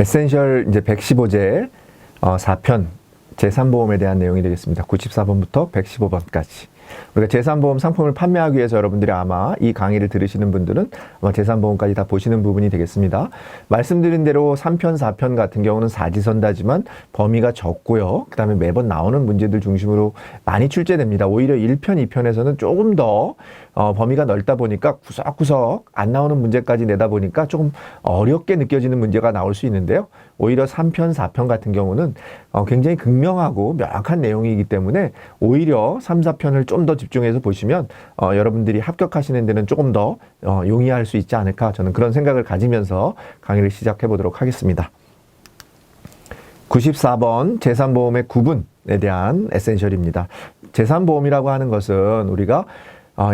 에센셜 이제 115제 4편 제3보험에 대한 내용이 되겠습니다. 94번부터 115번까지. 우리가 제3보험 상품을 판매하기 위해서 여러분들이 아마 이 강의를 들으시는 분들은 아마 제3보험까지 다 보시는 부분이 되겠습니다. 말씀드린 대로 3편, 4편 같은 경우는 사지선다지만 범위가 적고요. 그 다음에 매번 나오는 문제들 중심으로 많이 출제됩니다. 오히려 1편, 2편에서는 조금 더 범위가 넓다 보니까 구석구석 안 나오는 문제까지 내다 보니까 조금 어렵게 느껴지는 문제가 나올 수 있는데요. 오히려 3편, 4편 같은 경우는 굉장히 극명하고 명확한 내용이기 때문에 오히려 3, 4편을 좀 더 집중해서 보시면 여러분들이 합격하시는 데는 조금 더 용이할 수 있지 않을까, 저는 그런 생각을 가지면서 강의를 시작해 보도록 하겠습니다. 94번 제3보험의 구분에 대한 에센셜입니다. 제3보험이라고 하는 것은 우리가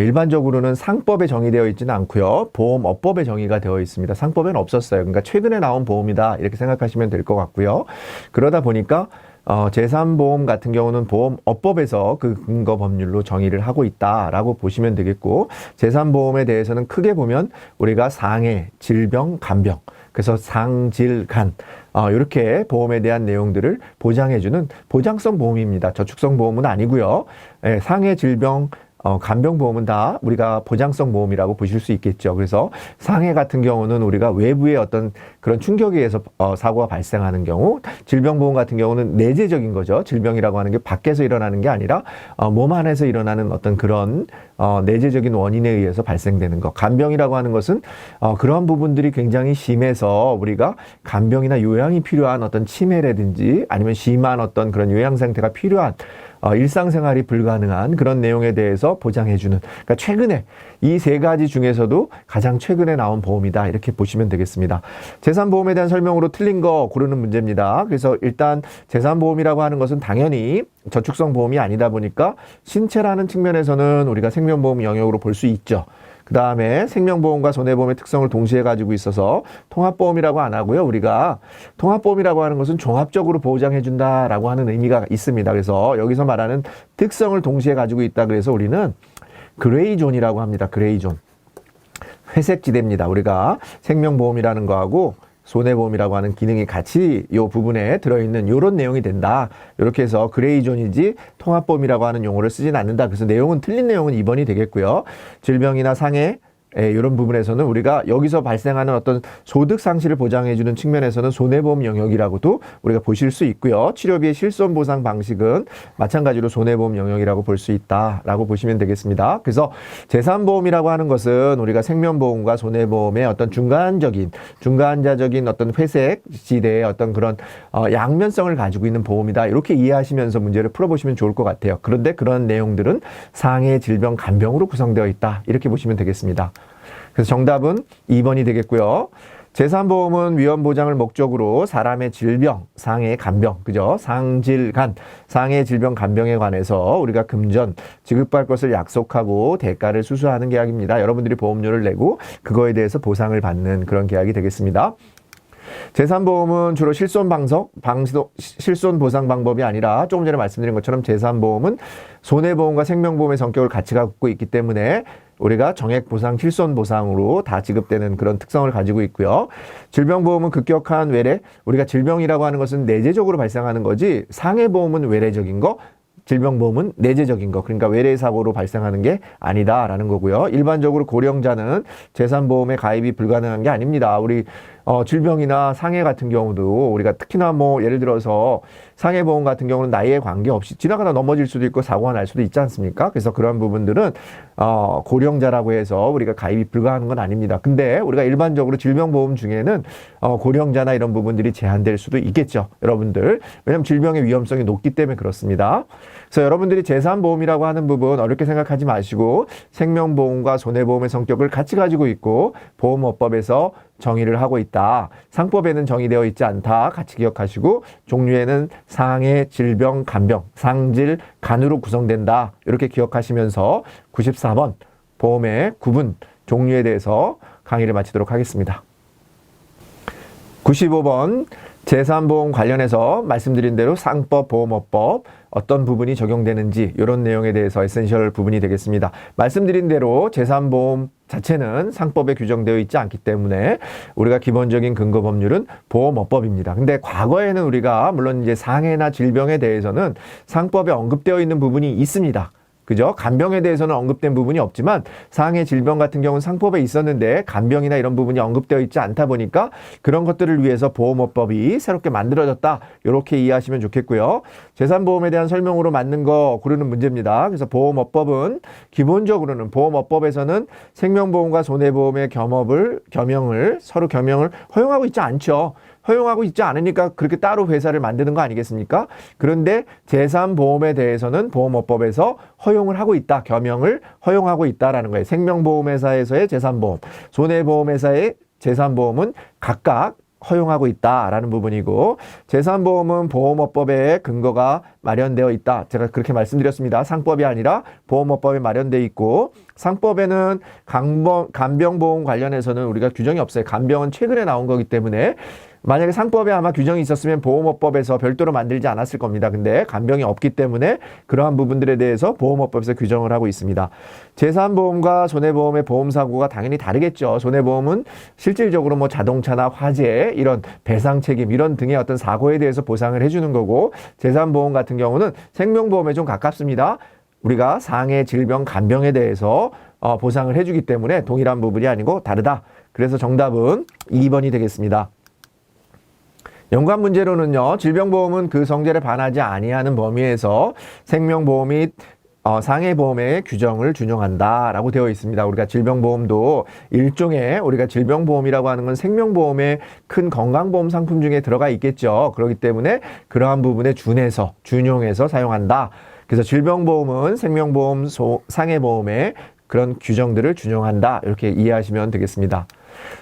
일반적으로는 상법에 정의되어 있지는 않고요. 보험업법에 정의가 되어 있습니다. 상법에는 없었어요. 그러니까 최근에 나온 보험이다 이렇게 생각하시면 될 것 같고요. 그러다 보니까 제3보험 같은 경우는 보험업법에서 그 근거 법률로 정의를 하고 있다라고 보시면 되겠고, 제3보험에 대해서는 크게 보면 우리가 상해, 질병, 간병, 그래서 상, 질, 간 이렇게 보험에 대한 내용들을 보장해주는 보장성 보험입니다. 저축성 보험은 아니고요. 상해, 질병, 간병보험은 다 우리가 보장성 보험이라고 보실 수 있겠죠. 그래서 상해 같은 경우는 우리가 외부의 어떤 그런 충격에 의해서 사고가 발생하는 경우, 질병보험 같은 경우는 내재적인 거죠. 질병이라고 하는 게 밖에서 일어나는 게 아니라 몸 안에서 일어나는 어떤 그런 내재적인 원인에 의해서 발생되는 것. 간병이라고 하는 것은 그러한 부분들이 굉장히 심해서 우리가 간병이나 요양이 필요한 어떤 치매라든지 아니면 심한 어떤 그런 요양 상태가 필요한 일상생활이 불가능한 그런 내용에 대해서 보장해주는, 그러니까 최근에 이 세 가지 중에서도 가장 최근에 나온 보험이다 이렇게 보시면 되겠습니다. 제3보험에 대한 설명으로 틀린 거 고르는 문제입니다. 그래서 일단 제3보험이라고 하는 것은 당연히 저축성 보험이 아니다 보니까 신체라는 측면에서는 우리가 생명보험 영역으로 볼 수 있죠. 그 다음에 생명보험과 손해보험의 특성을 동시에 가지고 있어서 통합보험이라고 안 하고요. 우리가 통합보험이라고 하는 것은 종합적으로 보장해준다라고 하는 의미가 있습니다. 그래서 여기서 말하는 특성을 동시에 가지고 있다 그래서 우리는 그레이존이라고 합니다. 그레이존. 회색지대입니다. 우리가 생명보험이라는 거하고 손해보험이라고 하는 기능이 같이 이 부분에 들어있는 이런 내용이 된다. 이렇게 해서 그레이존이지 통합보험이라고 하는 용어를 쓰진 않는다. 그래서 내용은 틀린 내용은 2번이 되겠고요. 질병이나 상해 이런 부분에서는 우리가 여기서 발생하는 어떤 소득 상실을 보장해주는 측면에서는 손해보험 영역이라고도 우리가 보실 수 있고요. 치료비의 실손 보상 방식은 마찬가지로 손해보험 영역이라고 볼 수 있다라고 보시면 되겠습니다. 그래서 제3보험이라고 하는 것은 우리가 생명보험과 손해보험의 어떤 중간자적인 어떤 회색 지대의 어떤 그런 양면성을 가지고 있는 보험이다. 이렇게 이해하시면서 문제를 풀어보시면 좋을 것 같아요. 그런데 그런 내용들은 상해, 질병, 간병으로 구성되어 있다. 이렇게 보시면 되겠습니다. 그래서 정답은 2번이 되겠고요. 제3보험은 위험보장을 목적으로 사람의 질병, 상해, 간병, 그죠? 상질, 간, 상해, 질병, 간병에 관해서 우리가 금전, 지급받을 것을 약속하고 대가를 수수하는 계약입니다. 여러분들이 보험료를 내고 그거에 대해서 보상을 받는 그런 계약이 되겠습니다. 제3보험은 주로 실손 보상 방법이 아니라 조금 전에 말씀드린 것처럼 제3보험은 손해보험과 생명보험의 성격을 같이 갖고 있기 때문에 우리가 정액보상, 실손보상으로 다 지급되는 그런 특성을 가지고 있고요. 질병보험은 급격한 외래, 우리가 질병이라고 하는 것은 내재적으로 발생하는 거지 상해보험은 외래적인 거, 질병보험은 내재적인 거, 그러니까 외래사고로 발생하는 게 아니다라는 거고요. 일반적으로 고령자는 제3보험에 가입이 불가능한 게 아닙니다. 우리 질병이나 상해 같은 경우도 우리가 특히나 뭐 예를 들어서 상해보험 같은 경우는 나이에 관계없이 지나가다 넘어질 수도 있고 사고가 날 수도 있지 않습니까? 그래서 그런 부분들은 고령자라고 해서 우리가 가입이 불가능한 건 아닙니다. 근데 우리가 일반적으로 질병보험 중에는 고령자나 이런 부분들이 제한될 수도 있겠죠. 여러분들. 왜냐하면 질병의 위험성이 높기 때문에 그렇습니다. 그래서 여러분들이 제3보험이라고 하는 부분 어렵게 생각하지 마시고 생명보험과 손해보험의 성격을 같이 가지고 있고 보험업법에서 정의를 하고 있다. 상법에는 정의되어 있지 않다. 같이 기억하시고 종류에는 상해, 질병, 간병, 상질, 간으로 구성된다. 이렇게 기억하시면서 94번 보험의 구분, 종류에 대해서 강의를 마치도록 하겠습니다. 95번 제3보험 관련해서 말씀드린 대로 상법, 보험업법, 어떤 부분이 적용되는지 이런 내용에 대해서 에센셜 부분이 되겠습니다. 말씀드린 대로 재산보험 자체는 상법에 규정되어 있지 않기 때문에 우리가 기본적인 근거 법률은 보험업법입니다. 근데 과거에는 우리가 물론 이제 상해나 질병에 대해서는 상법에 언급되어 있는 부분이 있습니다. 그죠? 간병에 대해서는 언급된 부분이 없지만 상해 질병 같은 경우는 상법에 있었는데 간병이나 이런 부분이 언급되어 있지 않다 보니까 그런 것들을 위해서 보험업법이 새롭게 만들어졌다. 이렇게 이해하시면 좋겠고요. 재산보험에 대한 설명으로 맞는 거 고르는 문제입니다. 그래서 보험업법은 기본적으로는 보험업법에서는 생명보험과 손해보험의 겸용을 서로 겸용을 허용하고 있지 않죠. 허용하고 있지 않으니까 그렇게 따로 회사를 만드는 거 아니겠습니까? 그런데 재산보험에 대해서는 보험업법에서 허용을 하고 있다. 겸용을 허용하고 있다라는 거예요. 생명보험회사에서의 재산보험, 손해보험회사의 재산보험은 각각 허용하고 있다라는 부분이고 재산보험은 보험업법에 근거가 마련되어 있다. 제가 그렇게 말씀드렸습니다. 상법이 아니라 보험업법에 마련되어 있고 상법에는 간병보험 관련해서는 우리가 규정이 없어요. 간병은 최근에 나온 거기 때문에 만약에 상법에 아마 규정이 있었으면 보험업법에서 별도로 만들지 않았을 겁니다. 근데 간병이 없기 때문에 그러한 부분들에 대해서 보험업법에서 규정을 하고 있습니다. 재산보험과 손해보험의 보험사고가 당연히 다르겠죠. 손해보험은 실질적으로 뭐 자동차나 화재 이런 배상 책임 이런 등의 어떤 사고에 대해서 보상을 해주는 거고 재산보험 같은 경우는 생명보험에 좀 가깝습니다. 우리가 상해, 질병, 간병에 대해서 보상을 해주기 때문에 동일한 부분이 아니고 다르다. 그래서 정답은 2번이 되겠습니다. 연관 문제로는요. 질병보험은 그 성질에 반하지 아니하는 범위에서 생명보험 및 상해보험의 규정을 준용한다라고 되어 있습니다. 우리가 질병보험도 일종의 우리가 질병보험이라고 하는 건 생명보험의 큰 건강보험 상품 중에 들어가 있겠죠. 그렇기 때문에 그러한 부분에 준용해서 사용한다. 그래서 질병보험은 생명보험, 상해보험의 그런 규정들을 준용한다. 이렇게 이해하시면 되겠습니다.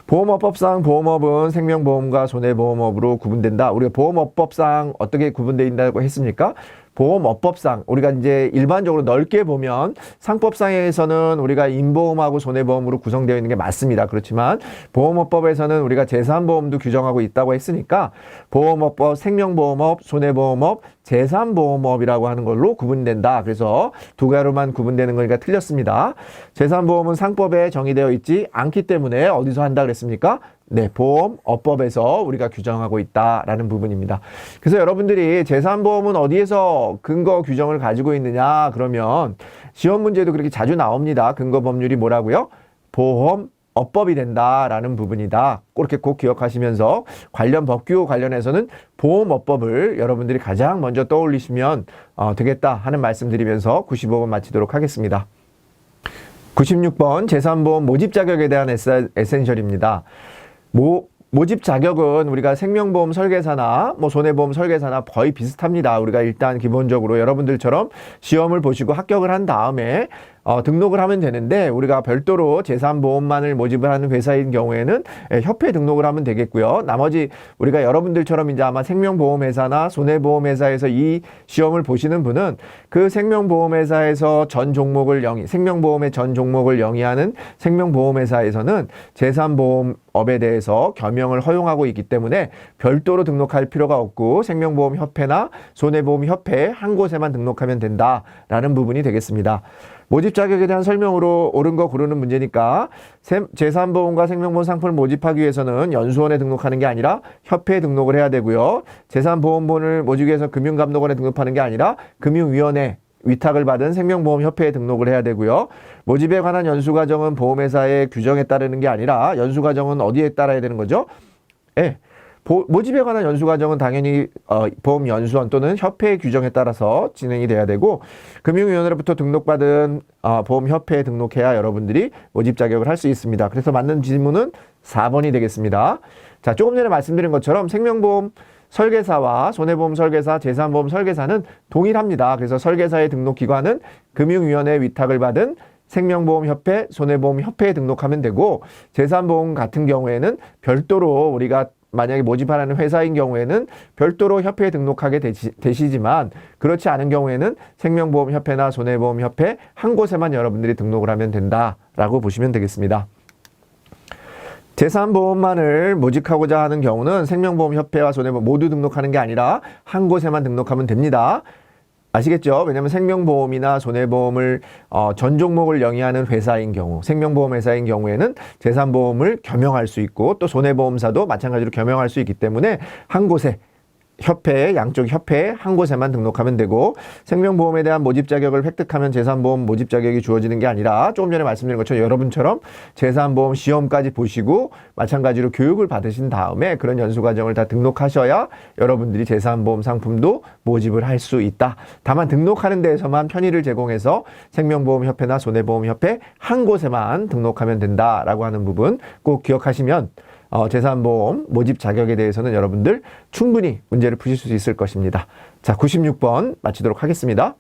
보험업법상 보험업은 생명보험과 손해보험업으로 구분된다. 우리가 보험업법상 어떻게 구분된다고 했습니까? 보험업법상 우리가 이제 일반적으로 넓게 보면 상법상에서는 우리가 인보험하고 손해보험으로 구성되어 있는 게 맞습니다. 그렇지만 보험업법에서는 우리가 재산보험도 규정하고 있다고 했으니까 보험업법, 생명보험업, 손해보험업, 재산보험업이라고 하는 걸로 구분된다. 그래서 두 가지로만 구분되는 거니까 틀렸습니다. 재산보험은 상법에 정의되어 있지 않기 때문에 어디서 한다 그랬습니까? 네, 보험업법에서 우리가 규정하고 있다라는 부분입니다. 그래서 여러분들이 재산보험은 어디에서 근거 규정을 가지고 있느냐 그러면 시험 문제도 그렇게 자주 나옵니다. 근거 법률이 뭐라고요? 보험업법이 된다라는 부분이다. 그렇게 꼭 기억하시면서 관련 법규 관련해서는 보험업법을 여러분들이 가장 먼저 떠올리시면 되겠다 하는 말씀드리면서 95번 마치도록 하겠습니다. 96번 재산보험 모집 자격에 대한 에센셜입니다. 모집 자격은 우리가 생명보험 설계사나 손해보험 설계사나 거의 비슷합니다. 우리가 일단 기본적으로 여러분들처럼 시험을 보시고 합격을 한 다음에 등록을 하면 되는데 우리가 별도로 재산보험만을 모집을 하는 회사인 경우에는 협회 등록을 하면 되겠고요. 나머지 우리가 여러분들처럼 이제 아마 생명보험회사나 손해보험회사에서 이 시험을 보시는 분은 그 생명보험회사에서 생명보험의 전 종목을 영위하는 생명보험회사에서는 재산보험업에 대해서 겸용을 허용하고 있기 때문에 별도로 등록할 필요가 없고 생명보험협회나 손해보험협회 한 곳에만 등록하면 된다라는 부분이 되겠습니다. 모집 자격에 대한 설명으로 옳은 거 고르는 문제니까 재산보험과 생명보험 상품을 모집하기 위해서는 연수원에 등록하는 게 아니라 협회에 등록을 해야 되고요. 재산보험본을 모집하기 위해서 금융감독원에 등록하는 게 아니라 금융위원회 위탁을 받은 생명보험협회에 등록을 해야 되고요. 모집에 관한 연수과정은 보험회사의 규정에 따르는 게 아니라 연수과정은 어디에 따라야 되는 거죠? 네. 모집에 관한 연수과정은 당연히 보험연수원 또는 협회의 규정에 따라서 진행이 돼야 되고 금융위원회로부터 등록받은 보험협회에 등록해야 여러분들이 모집 자격을 할 수 있습니다. 그래서 맞는 질문은 4번이 되겠습니다. 자, 조금 전에 말씀드린 것처럼 생명보험 설계사와 손해보험 설계사, 재산보험 설계사는 동일합니다. 그래서 설계사의 등록기관은 금융위원회 위탁을 받은 생명보험협회, 손해보험협회에 등록하면 되고 재산보험 같은 경우에는 별도로 우리가 만약에 모집하는 회사인 경우에는 별도로 협회에 등록하게 되시지만 그렇지 않은 경우에는 생명보험협회나 손해보험협회 한 곳에만 여러분들이 등록을 하면 된다라고 보시면 되겠습니다. 재산보험만을 모집하고자 하는 경우는 생명보험협회와 손해보험 모두 등록하는 게 아니라 한 곳에만 등록하면 됩니다. 아시겠죠? 왜냐하면 생명보험이나 손해보험을 전 종목을 영위하는 회사인 경우, 생명보험 회사인 경우에는 재산보험을 겸용할 수 있고 또 손해보험사도 마찬가지로 겸용할 수 있기 때문에 한 곳에 협회, 양쪽 협회에 한 곳에만 등록하면 되고 생명보험에 대한 모집 자격을 획득하면 재산보험 모집 자격이 주어지는 게 아니라 조금 전에 말씀드린 것처럼 여러분처럼 재산보험 시험까지 보시고 마찬가지로 교육을 받으신 다음에 그런 연수과정을 다 등록하셔야 여러분들이 재산보험 상품도 모집을 할 수 있다. 다만 등록하는 데에서만 편의를 제공해서 생명보험협회나 손해보험협회 한 곳에만 등록하면 된다라고 하는 부분 꼭 기억하시면 재산보험 모집 자격에 대해서는 여러분들 충분히 문제를 푸실 수 있을 것입니다. 자, 96번 마치도록 하겠습니다.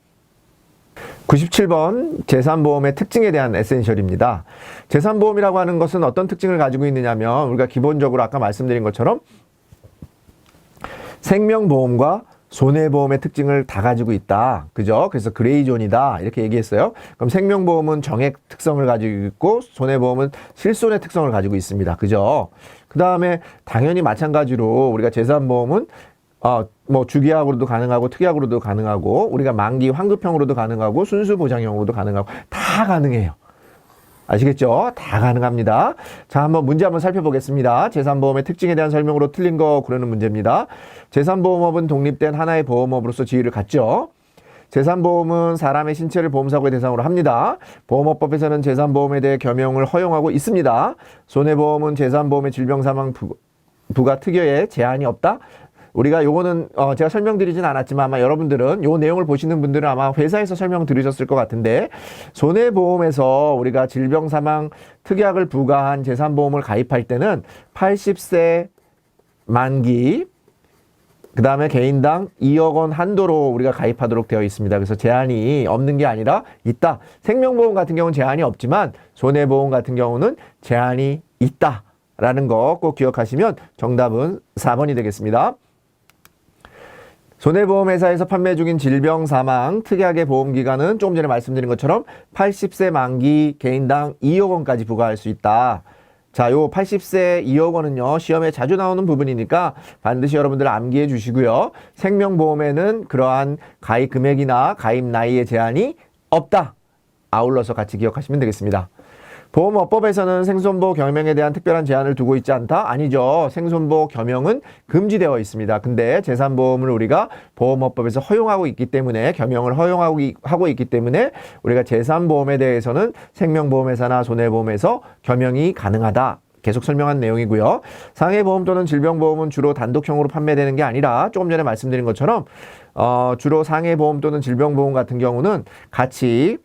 97번 재산보험의 특징에 대한 에센셜입니다. 재산보험이라고 하는 것은 어떤 특징을 가지고 있느냐면 우리가 기본적으로 아까 말씀드린 것처럼 생명보험과 손해보험의 특징을 다 가지고 있다. 그죠? 그래서 그레이존이다. 이렇게 얘기했어요. 그럼 생명보험은 정액 특성을 가지고 있고 손해보험은 실손의 특성을 가지고 있습니다. 그죠? 그 다음에 당연히 마찬가지로 우리가 재산보험은 뭐 주기약으로도 가능하고 특약으로도 가능하고 우리가 만기 환급형으로도 가능하고 순수보장형으로도 가능하고 다 가능해요. 아시겠죠? 다 가능합니다. 자, 문제 한번 살펴보겠습니다. 재산보험의 특징에 대한 설명으로 틀린 거 고르는 문제입니다. 재산보험업은 독립된 하나의 보험업으로서 지위를 갖죠. 재산보험은 사람의 신체를 보험사고의 대상으로 합니다. 보험업법에서는 재산보험에 대해 겸용을 허용하고 있습니다. 손해보험은 재산보험의 질병사망 부가 특여에 제한이 없다. 우리가 요거는 제가 설명드리진 않았지만 아마 여러분들은 요 내용을 보시는 분들은 아마 회사에서 설명 들으셨을 것 같은데 손해보험에서 우리가 질병사망 특약을 부과한 재산보험을 가입할 때는 80세 만기 그 다음에 개인당 2억 원 한도로 우리가 가입하도록 되어 있습니다. 그래서 제한이 없는 게 아니라 있다. 생명보험 같은 경우는 제한이 없지만 손해보험 같은 경우는 제한이 있다라는 거 꼭 기억하시면 정답은 4번이 되겠습니다. 손해보험회사에서 판매 중인 질병사망 특약의 보험기간은 조금 전에 말씀드린 것처럼 80세 만기 개인당 2억 원까지 부과할 수 있다. 자, 요 80세 2억 원은요, 시험에 자주 나오는 부분이니까 반드시 여러분들 암기해 주시고요. 생명보험에는 그러한 가입 금액이나 가입 나이의 제한이 없다. 아울러서 같이 기억하시면 되겠습니다. 보험업법에서는 생손보 겸용에 대한 특별한 제한을 두고 있지 않다? 아니죠. 생손보 겸용은 금지되어 있습니다. 근데 재산보험을 우리가 보험업법에서 허용하고 있기 때문에 겸용을 허용하고 있기 때문에 우리가 재산보험에 대해서는 생명보험회사나 손해보험에서 겸용이 가능하다. 계속 설명한 내용이고요. 상해보험 또는 질병보험은 주로 단독형으로 판매되는 게 아니라 조금 전에 말씀드린 것처럼 주로 상해보험 또는 질병보험 같은 경우는 같이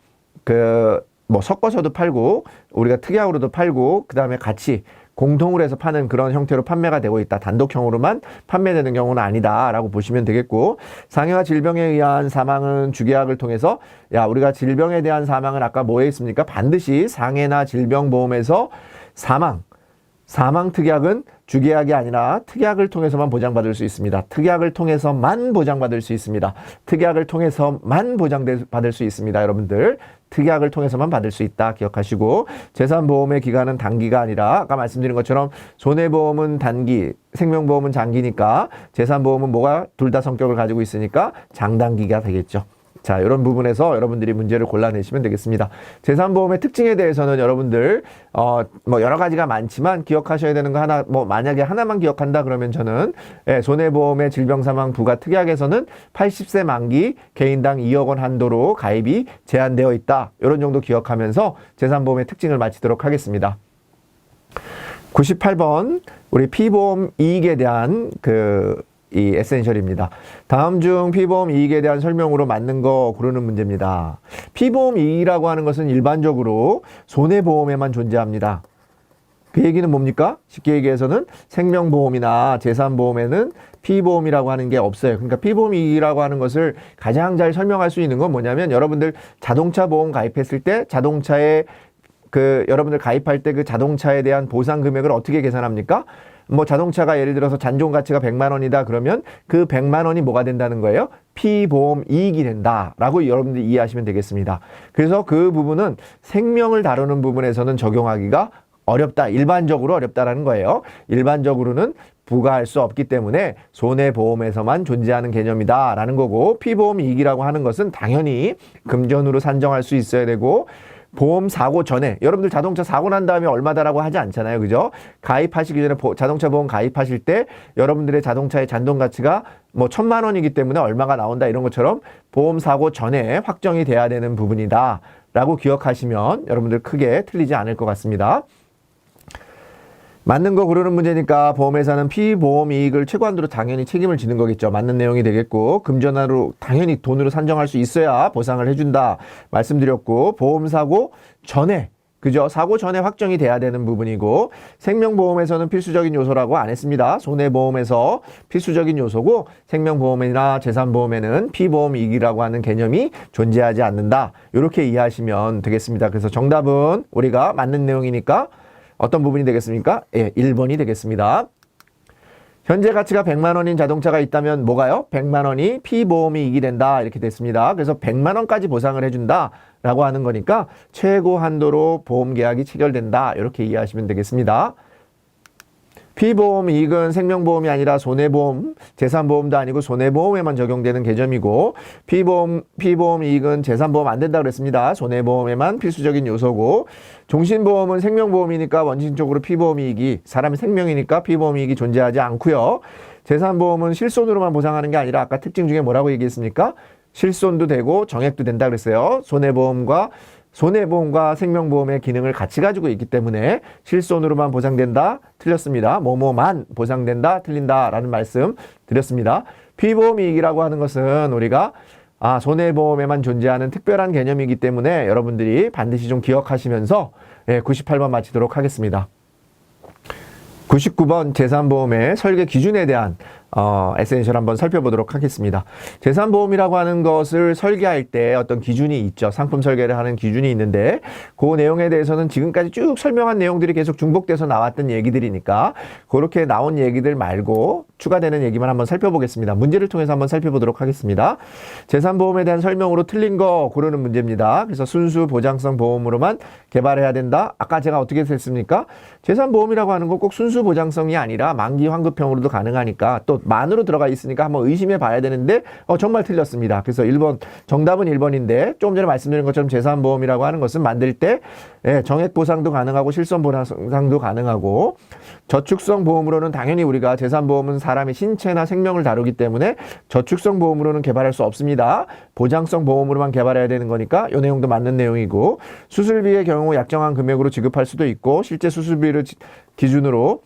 섞어서도 팔고 우리가 특약으로도 팔고 그 다음에 같이 공통으로 해서 파는 그런 형태로 판매가 되고 있다. 단독형으로만 판매되는 경우는 아니다 라고 보시면 되겠고 상해와 질병에 의한 사망은 주계약을 통해서 우리가 질병에 대한 사망은 아까 뭐에 있습니까? 반드시 상해나 질병보험에서 사망 특약은 주계약이 아니라 특약을 통해서만 보장받을 수 있습니다. 특약을 통해서만 보장받을 수 있습니다. 특약을 통해서만 보장받을 수 있습니다. 여러분들 특약을 통해서만 받을 수 있다 기억하시고 재산보험의 기간은 단기가 아니라 아까 말씀드린 것처럼 손해보험은 단기, 생명보험은 장기니까 재산보험은 둘 다 성격을 가지고 있으니까 장단기가 되겠죠. 자, 이런 부분에서 여러분들이 문제를 골라내시면 되겠습니다. 재산보험의 특징에 대해서는 여러분들 여러 가지가 많지만 기억하셔야 되는 거 하나, 만약에 하나만 기억한다 그러면 저는 손해보험의 질병사망 부과 특약에서는 80세 만기 개인당 2억 원 한도로 가입이 제한되어 있다. 이런 정도 기억하면서 재산보험의 특징을 마치도록 하겠습니다. 98번 우리 피보험 이익에 대한 이 에센셜입니다. 다음 중 피보험 이익에 대한 설명으로 맞는 거 고르는 문제입니다. 피보험 이익이라고 하는 것은 일반적으로 손해보험에만 존재합니다. 그 얘기는 뭡니까? 쉽게 얘기해서는 생명보험이나 재산보험에는 피보험이라고 하는 게 없어요. 그러니까 피보험 이익이라고 하는 것을 가장 잘 설명할 수 있는 건 뭐냐면 여러분들 자동차 보험 가입했을 때 자동차에 여러분들 가입할 때 그 자동차에 대한 보상 금액을 어떻게 계산합니까? 자동차가 예를 들어서 잔존 가치가 100만 원이다 그러면 그 100만 원이 뭐가 된다는 거예요? 피보험 이익이 된다라고 여러분들 이해하시면 되겠습니다. 그래서 그 부분은 생명을 다루는 부분에서는 적용하기가 어렵다. 일반적으로 어렵다라는 거예요. 일반적으로는 부과할 수 없기 때문에 손해보험에서만 존재하는 개념이다라는 거고, 피보험 이익이라고 하는 것은 당연히 금전으로 산정할 수 있어야 되고, 보험 사고 전에, 여러분들 자동차 사고 난 다음에 얼마다라고 하지 않잖아요. 그죠? 가입하시기 전에 자동차 보험 가입하실 때 여러분들의 자동차의 잔돈 가치가 뭐 1,000만 원이기 때문에 얼마가 나온다, 이런 것처럼 보험 사고 전에 확정이 돼야 되는 부분이다 라고 기억하시면 여러분들 크게 틀리지 않을 것 같습니다. 맞는 거 고르는 문제니까 보험회사는 피보험 이익을 최고한도로 당연히 책임을 지는 거겠죠. 맞는 내용이 되겠고, 금전화로 당연히 돈으로 산정할 수 있어야 보상을 해준다 말씀드렸고, 보험사고 전에, 그죠? 사고 전에 확정이 돼야 되는 부분이고, 생명보험에서는 필수적인 요소라고 안 했습니다. 손해보험에서 필수적인 요소고, 생명보험이나 재산보험에는 피보험 이익이라고 하는 개념이 존재하지 않는다. 이렇게 이해하시면 되겠습니다. 그래서 정답은 우리가 맞는 내용이니까 어떤 부분이 되겠습니까? 예, 1번이 되겠습니다. 현재 가치가 100만 원인 자동차가 있다면 뭐가요? 100만 원이 피보험이 이익이 된다, 이렇게 됐습니다. 그래서 100만 원까지 보상을 해준다 라고 하는 거니까 최고 한도로 보험 계약이 체결된다, 이렇게 이해하시면 되겠습니다. 피보험 이익은 생명보험이 아니라 손해보험, 재산보험도 아니고 손해보험에만 적용되는 개념이고, 피보험 이익은 재산보험 안 된다 그랬습니다. 손해보험에만 필수적인 요소고, 종신보험은 생명보험이니까 원칙적으로 피보험 이익이, 사람의 생명이니까 피보험 이익이 존재하지 않고요. 재산보험은 실손으로만 보상하는 게 아니라 아까 특징 중에 뭐라고 얘기했습니까? 실손도 되고 정액도 된다 그랬어요. 손해보험과 생명보험의 기능을 같이 가지고 있기 때문에 실손으로만 보상된다, 틀렸습니다. 뭐뭐만 보상된다, 틀린다 라는 말씀 드렸습니다. 피보험 이익이라고 하는 것은 우리가 손해보험에만 존재하는 특별한 개념이기 때문에 여러분들이 반드시 좀 기억하시면서 98번 마치도록 하겠습니다. 99번 재산보험의 설계 기준에 대한 에센셜 한번 살펴보도록 하겠습니다. 재산보험이라고 하는 것을 설계할 때 어떤 기준이 있죠. 상품 설계를 하는 기준이 있는데, 그 내용에 대해서는 지금까지 쭉 설명한 내용들이 계속 중복돼서 나왔던 얘기들이니까 그렇게 나온 얘기들 말고 추가되는 얘기만 한번 살펴보겠습니다. 문제를 통해서 한번 살펴보도록 하겠습니다. 재산보험에 대한 설명으로 틀린 거 고르는 문제입니다. 그래서 순수 보장성 보험으로만 개발해야 된다. 아까 제가 어떻게 했습니까? 재산보험이라고 하는 건 꼭 순수 보장성이 아니라 만기 환급형으로도 가능하니까, 또 만으로 들어가 있으니까 한번 의심해 봐야 되는데 정말 틀렸습니다. 그래서 1번, 정답은 1번인데 조금 전에 말씀드린 것처럼 재산보험이라고 하는 것은 만들 때 정액 보상도 가능하고 실손 보상도 가능하고, 저축성 보험으로는 당연히 우리가 재산보험은 사람의 신체나 생명을 다루기 때문에 저축성 보험으로는 개발할 수 없습니다. 보장성 보험으로만 개발해야 되는 거니까 이 내용도 맞는 내용이고, 수술비의 경우 약정한 금액으로 지급할 수도 있고 실제 수술비를 기준으로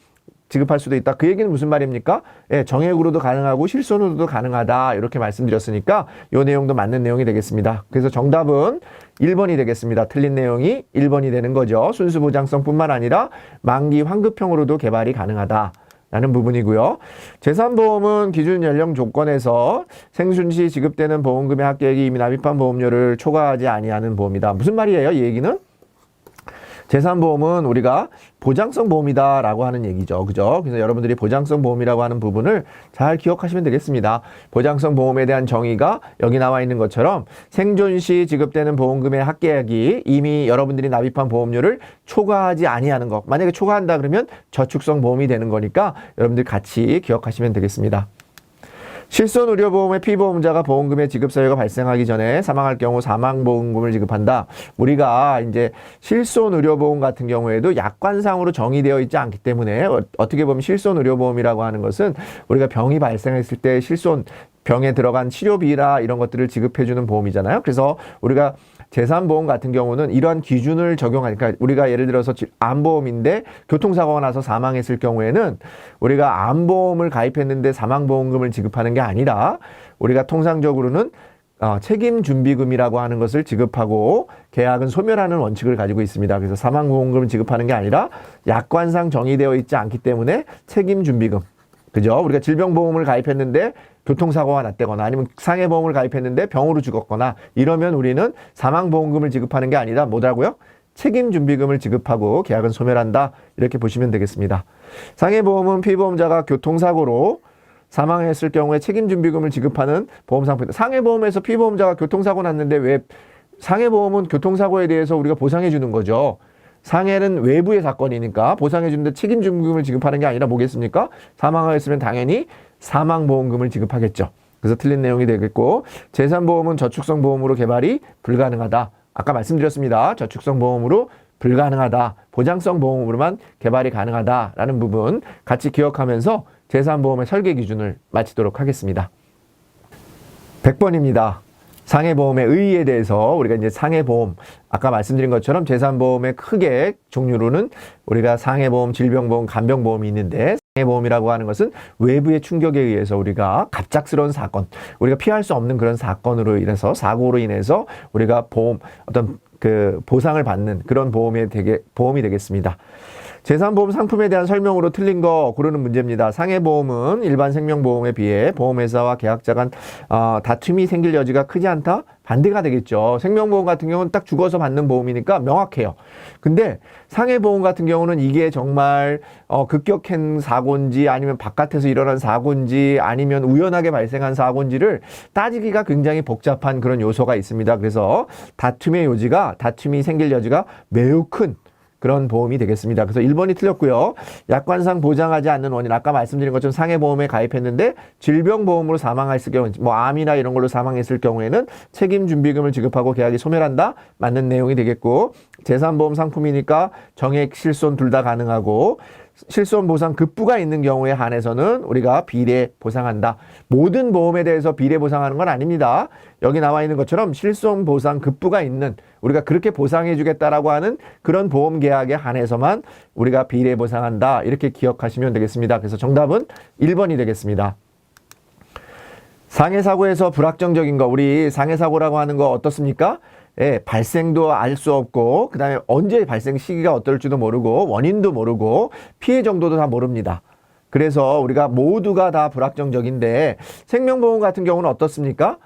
지급할 수도 있다. 그 얘기는 무슨 말입니까? 정액으로도 가능하고 실손으로도 가능하다, 이렇게 말씀드렸으니까 이 내용도 맞는 내용이 되겠습니다. 그래서 정답은 1번이 되겠습니다. 틀린 내용이 1번이 되는 거죠. 순수 보장성뿐만 아니라 만기 환급형으로도 개발이 가능하다 라는 부분이고요. 재산보험은 기준 연령 조건에서 생순 시 지급되는 보험금의 합계액이 이미 납입한 보험료를 초과하지 아니하는 보험이다. 무슨 말이에요? 이 얘기는? 재산보험은 우리가 보장성 보험이다 라고 하는 얘기죠. 그죠? 그래서 여러분들이 보장성 보험이라고 하는 부분을 잘 기억하시면 되겠습니다. 보장성 보험에 대한 정의가 여기 나와 있는 것처럼 생존 시 지급되는 보험금의 합계액이 이미 여러분들이 납입한 보험료를 초과하지 아니하는 것. 만약에 초과한다 그러면 저축성 보험이 되는 거니까 여러분들 같이 기억하시면 되겠습니다. 실손의료보험의 피보험자가 보험금의 지급 사유가 발생하기 전에 사망할 경우 사망보험금을 지급한다. 우리가 이제 실손의료보험 같은 경우에도 약관상으로 정의되어 있지 않기 때문에 어떻게 보면 실손의료보험이라고 하는 것은 우리가 병이 발생했을 때 병에 들어간 치료비나 이런 것들을 지급해주는 보험이잖아요. 그래서 우리가 재산보험 같은 경우는 이러한 기준을 적용하니까, 우리가 예를 들어서 암보험인데 교통사고가 나서 사망했을 경우에는 우리가 암보험을 가입했는데 사망보험금을 지급하는 게 아니라 우리가 통상적으로는 책임준비금이라고 하는 것을 지급하고 계약은 소멸하는 원칙을 가지고 있습니다. 그래서 사망보험금을 지급하는 게 아니라 약관상 정의되어 있지 않기 때문에 책임준비금, 그죠? 우리가 질병보험을 가입했는데 교통사고가 났다거나 아니면 상해보험을 가입했는데 병으로 죽었거나 이러면 우리는 사망보험금을 지급하는 게 아니라 뭐라고요? 책임준비금을 지급하고 계약은 소멸한다, 이렇게 보시면 되겠습니다. 상해보험은 피보험자가 교통사고로 사망했을 경우에 책임준비금을 지급하는 보험상품입니다. 상해보험에서 피보험자가 교통사고 났는데 왜 상해보험은 교통사고에 대해서 우리가 보상해 주는 거죠. 상해는 외부의 사건이니까 보상해 주는데 책임중금을 지급하는 게 아니라 뭐겠습니까? 사망하였으면 당연히 사망보험금을 지급하겠죠. 그래서 틀린 내용이 되겠고, 재산보험은 저축성 보험으로 개발이 불가능하다. 아까 말씀드렸습니다. 저축성 보험으로 불가능하다. 보장성 보험으로만 개발이 가능하다라는 부분 같이 기억하면서 재산보험의 설계 기준을 마치도록 하겠습니다. 100번입니다. 상해보험의 의의에 대해서 우리가 이제 상해보험, 아까 말씀드린 것처럼 재산보험의 크게 종류로는 우리가 상해보험, 질병보험, 간병보험이 있는데, 상해보험이라고 하는 것은 외부의 충격에 의해서 우리가 갑작스러운 사건, 우리가 피할 수 없는 그런 사건으로 인해서, 사고로 인해서 우리가 어떤 그 보상을 받는 그런 보험이 되겠습니다. 재산보험 상품에 대한 설명으로 틀린 거 고르는 문제입니다. 상해보험은 일반 생명보험에 비해 보험회사와 계약자 간 다툼이 생길 여지가 크지 않다? 반대가 되겠죠. 생명보험 같은 경우는 딱 죽어서 받는 보험이니까 명확해요. 근데 상해보험 같은 경우는 이게 정말 급격한 사고인지 아니면 바깥에서 일어난 사고인지 아니면 우연하게 발생한 사고인지를 따지기가 굉장히 복잡한 그런 요소가 있습니다. 그래서 다툼이 생길 여지가 매우 큰 그런 보험이 되겠습니다. 그래서 1번이 틀렸고요. 약관상 보장하지 않는 원인, 아까 말씀드린 것처럼 상해보험에 가입했는데 질병보험으로 사망했을 경우, 뭐 암이나 이런 걸로 사망했을 경우에는 책임준비금을 지급하고 계약이 소멸한다? 맞는 내용이 되겠고, 재산보험 상품이니까 정액, 실손 둘 다 가능하고, 실손 보상 급부가 있는 경우에 한해서는 우리가 비례 보상한다. 모든 보험에 대해서 비례 보상하는 건 아닙니다. 여기 나와 있는 것처럼 실손 보상 급부가 있는, 우리가 그렇게 보상해 주겠다라고 하는 그런 보험 계약에 한해서만 우리가 비례 보상한다. 이렇게 기억하시면 되겠습니다. 그래서 정답은 1번이 되겠습니다. 상해사고에서 불확정적인 거, 우리 상해사고라고 하는 거 어떻습니까? 예, 발생도 알 수 없고, 그 다음에 언제 발생 시기가 어떨지도 모르고, 원인도 모르고, 피해 정도도 다 모릅니다. 그래서 우리가 모두가 다 불확정적인데, 생명보험 같은 경우는 어떻습니까?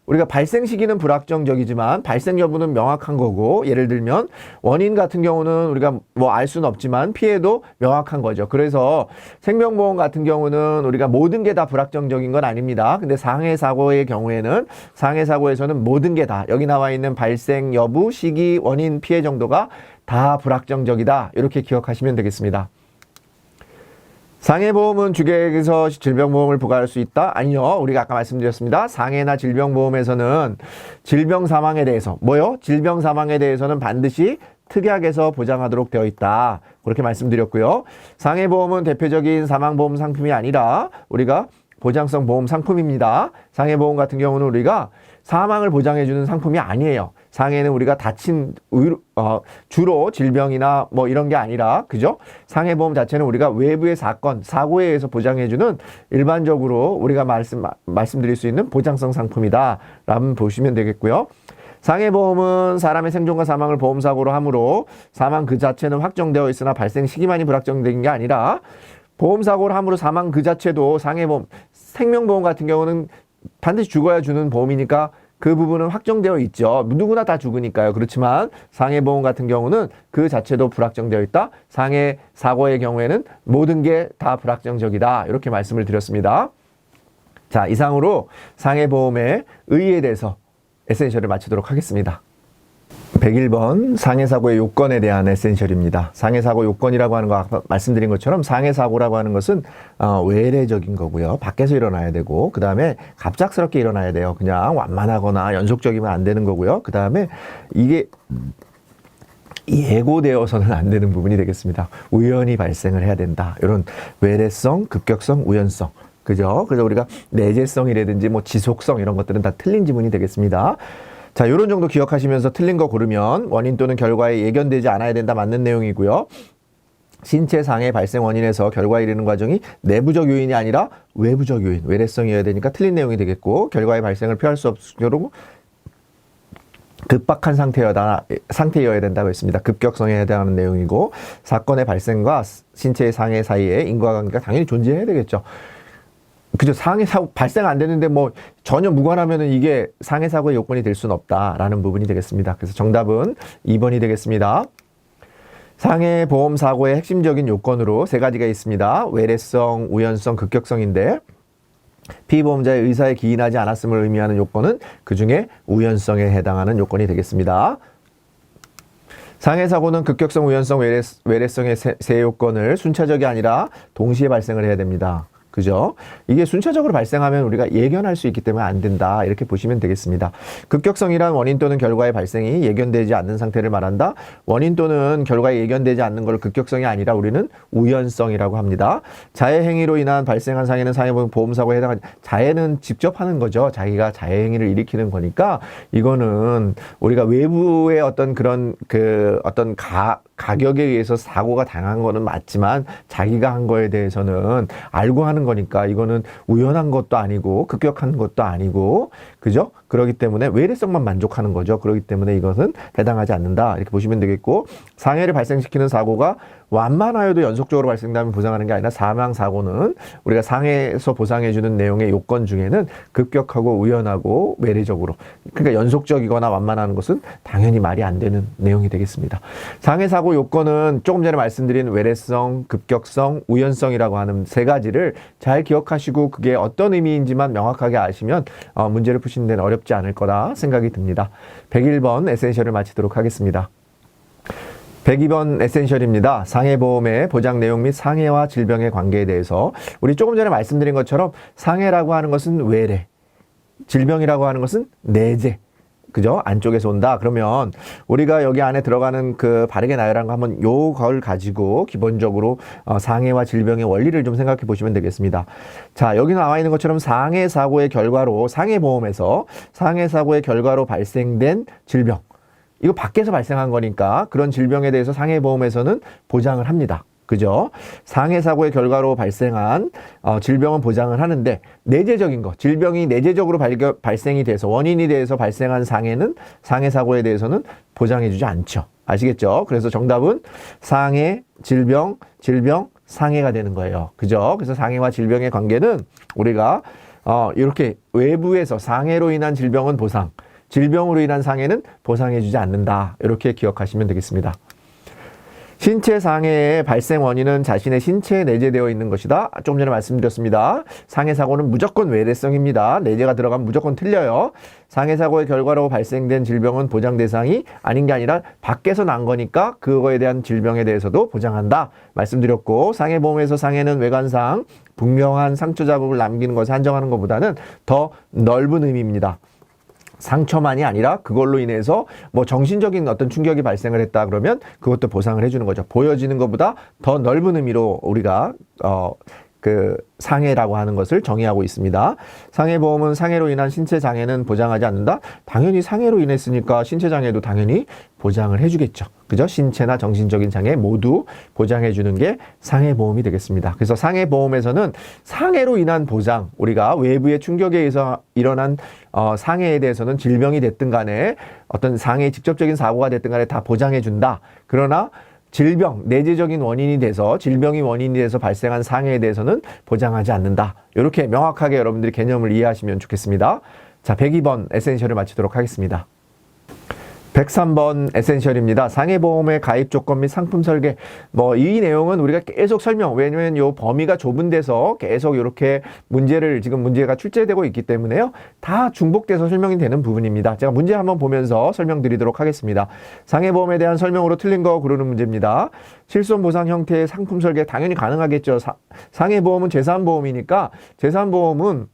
우리가 발생 시기는 불확정적이지만 발생 여부는 명확한 거고, 예를 들면 원인 같은 경우는 우리가 뭐 알 수는 없지만 피해도 명확한 거죠. 그래서 생명보험 같은 경우는 우리가 모든 게 다 불확정적인 건 아닙니다. 근데 상해사고의 경우에는, 상해사고에서는 모든 게 다, 여기 나와 있는 발생 여부, 시기, 원인, 피해 정도가 다 불확정적이다. 이렇게 기억하시면 되겠습니다. 상해보험은 주객에서 질병보험을 부과할 수 있다? 아니요. 우리가 아까 말씀드렸습니다. 상해나 질병보험에서는 질병 사망에 대해서, 질병 사망에 대해서는 반드시 특약에서 보장하도록 되어 있다. 그렇게 말씀드렸고요. 상해보험은 대표적인 사망보험 상품이 아니라 우리가 보장성 보험 상품입니다. 상해보험 같은 경우는 우리가 사망을 보장해주는 상품이 아니에요. 상해는 우리가 주로 질병이나 뭐 이런 게 아니라, 그죠? 상해보험 자체는 우리가 외부의 사건, 사고에 의해서 보장해주는 일반적으로 우리가 말씀드릴 수 있는 보장성 상품이다. 라면 보시면 되겠고요. 상해보험은 사람의 생존과 사망을 보험사고로 함으로 사망 그 자체는 확정되어 있으나 발생 시기만이 불확정된 게 아니라 보험사고를 함으로 사망 그 자체도 상해보험, 생명보험 같은 경우는 반드시 죽어야 주는 보험이니까 그 부분은 확정되어 있죠. 누구나 다 죽으니까요. 그렇지만 상해보험 같은 경우는 그 자체도 불확정되어 있다. 상해 사고의 경우에는 모든 게 다 불확정적이다. 이렇게 말씀을 드렸습니다. 자, 이상으로 상해보험의 의의에 대해서 에센셜을 마치도록 하겠습니다. 101번 상해사고의 요건에 대한 에센셜입니다. 상해사고 요건이라고 하는 거 아까 말씀드린 것처럼 상해사고라고 하는 것은 외래적인 거고요. 밖에서 일어나야 되고, 그 다음에 갑작스럽게 일어나야 돼요. 그냥 완만하거나 연속적이면 안 되는 거고요. 그 다음에 이게 예고되어서는 안 되는 부분이 되겠습니다. 우연히 발생을 해야 된다. 이런 외래성, 급격성, 우연성. 그죠? 그래서 우리가 내재성이라든지 뭐 지속성 이런 것들은 다 틀린 지문이 되겠습니다. 자, 요런 정도 기억하시면서 틀린 거 고르면 원인 또는 결과에 예견되지 않아야 된다. 맞는 내용이고요. 신체 상해 발생 원인에서 결과에 이르는 과정이 내부적 요인이 아니라 외부적 요인, 외래성이어야 되니까 틀린 내용이 되겠고, 결과의 발생을 피할 수 없도록 급박한 상태여야 된다고 했습니다. 급격성에 해당하는 내용이고, 사건의 발생과 신체의 상해 사이에 인과관계가 당연히 존재해야 되겠죠. 그죠? 상해사고 발생 안 되는데 뭐 전혀 무관하면은 이게 상해사고의 요건이 될 수는 없다라는 부분이 되겠습니다. 그래서 정답은 2번이 되겠습니다. 상해보험사고의 핵심적인 요건으로 세 가지가 있습니다. 외래성, 우연성, 급격성인데 피보험자의 의사에 기인하지 않았음을 의미하는 요건은 그 중에 우연성에 해당하는 요건이 되겠습니다. 상해사고는 급격성, 우연성, 외래성의 세 요건을 순차적이 아니라 동시에 발생을 해야 됩니다. 그죠? 이게 순차적으로 발생하면 우리가 예견할 수 있기 때문에 안 된다. 이렇게 보시면 되겠습니다. 급격성이란 원인 또는 결과의 발생이 예견되지 않는 상태를 말한다. 원인 또는 결과에 예견되지 않는 걸 급격성이 아니라 우리는 우연성이라고 합니다. 자해 행위로 인한 발생한 상해는 상해보험사고에 해당하지. 자해는 직접 하는 거죠. 자기가 자해 행위를 일으키는 거니까 이거는 우리가 외부의 어떤 그런 어떤 가격에 의해서 사고가 당한 거는 맞지만 자기가 한 거에 대해서는 알고 하는 거니까 이거는 우연한 것도 아니고 급격한 것도 아니고 그죠? 그렇기 때문에 외래성만 만족하는 거죠. 그렇기 때문에 이것은 해당하지 않는다. 이렇게 보시면 되겠고 상해를 발생시키는 사고가 완만하여도 연속적으로 발생되면 보상하는 게 아니라 사망사고는 우리가 상해에서 보상해주는 내용의 요건 중에는 급격하고 우연하고 외래적으로 그러니까 연속적이거나 완만한 것은 당연히 말이 안 되는 내용이 되겠습니다. 상해사고 요건은 조금 전에 말씀드린 외래성, 급격성, 우연성이라고 하는 세 가지를 잘 기억하시고 그게 어떤 의미인지만 명확하게 아시면 문제를 푸시는 데는 어렵지 않을 거라 생각이 듭니다. 101번 에센셜을 마치도록 하겠습니다. 102번 에센셜입니다. 상해보험의 보장 내용 및 상해와 질병의 관계에 대해서 우리 조금 전에 말씀드린 것처럼 상해라고 하는 것은 외래, 질병이라고 하는 것은 내재. 그죠? 안쪽에서 온다. 그러면 우리가 여기 안에 들어가는 그 바르게 나열한 거 한번 요걸 가지고 기본적으로 상해와 질병의 원리를 좀 생각해 보시면 되겠습니다. 자, 여기 나와 있는 것처럼 상해 사고의 결과로 상해보험에서 상해 사고의 결과로 발생된 질병. 이거 밖에서 발생한 거니까 그런 질병에 대해서 상해보험에서는 보장을 합니다. 그죠? 상해사고의 결과로 발생한 질병은 보장을 하는데 내재적인 거, 질병이 내재적으로 발생이 돼서 원인이 돼서 발생한 상해는 상해사고에 대해서는 보장해주지 않죠. 아시겠죠? 그래서 정답은 상해, 질병, 상해가 되는 거예요. 그죠? 그래서 상해와 질병의 관계는 우리가 이렇게 외부에서 상해로 인한 질병은 보상, 질병으로 인한 상해는 보상해주지 않는다. 이렇게 기억하시면 되겠습니다. 신체 상해의 발생 원인은 자신의 신체에 내재되어 있는 것이다. 조금 전에 말씀드렸습니다. 상해사고는 무조건 외래성입니다. 내재가 들어가면 무조건 틀려요. 상해사고의 결과로 발생된 질병은 보장 대상이 아닌 게 아니라 밖에서 난 거니까 그거에 대한 질병에 대해서도 보장한다. 말씀드렸고 상해보험에서 상해는 외관상 분명한 상처 자국을 남기는 것을 한정하는 것보다는 더 넓은 의미입니다. 상처만이 아니라 그걸로 인해서 뭐 정신적인 어떤 충격이 발생을 했다 그러면 그것도 보상을 해주는 거죠. 보여지는 것보다 더 넓은 의미로 우리가 그 상해라고 하는 것을 정의하고 있습니다. 상해보험은 상해로 인한 신체 장애는 보장하지 않는다. 당연히 상해로 인했으니까 신체 장애도 당연히 보장을 해주겠죠. 그죠? 신체나 정신적인 장애 모두 보장해주는 게 상해보험이 되겠습니다. 그래서 상해보험에서는 상해로 인한 보장, 우리가 외부의 충격에 의해서 일어난 상해에 대해서는 질병이 됐든 간에 어떤 상해의 직접적인 사고가 됐든 간에 다 보장해준다. 그러나 질병, 내재적인 원인이 돼서 질병이 원인이 돼서 발생한 상해에 대해서는 보장하지 않는다. 이렇게 명확하게 여러분들이 개념을 이해하시면 좋겠습니다. 자, 102번 에센셜을 마치도록 하겠습니다. 103번 에센셜입니다. 상해보험의 가입 조건 및 상품 설계. 뭐 이 내용은 우리가 계속 설명, 왜냐면 요 범위가 좁은 데서 계속 이렇게 지금 문제가 출제되고 있기 때문에요. 다 중복돼서 설명이 되는 부분입니다. 제가 문제 한번 보면서 설명드리도록 하겠습니다. 상해보험에 대한 설명으로 틀린 거 고르는 문제입니다. 실손 보상 형태의 상품 설계 당연히 가능하겠죠. 상해보험은 재산보험이니까 재산보험은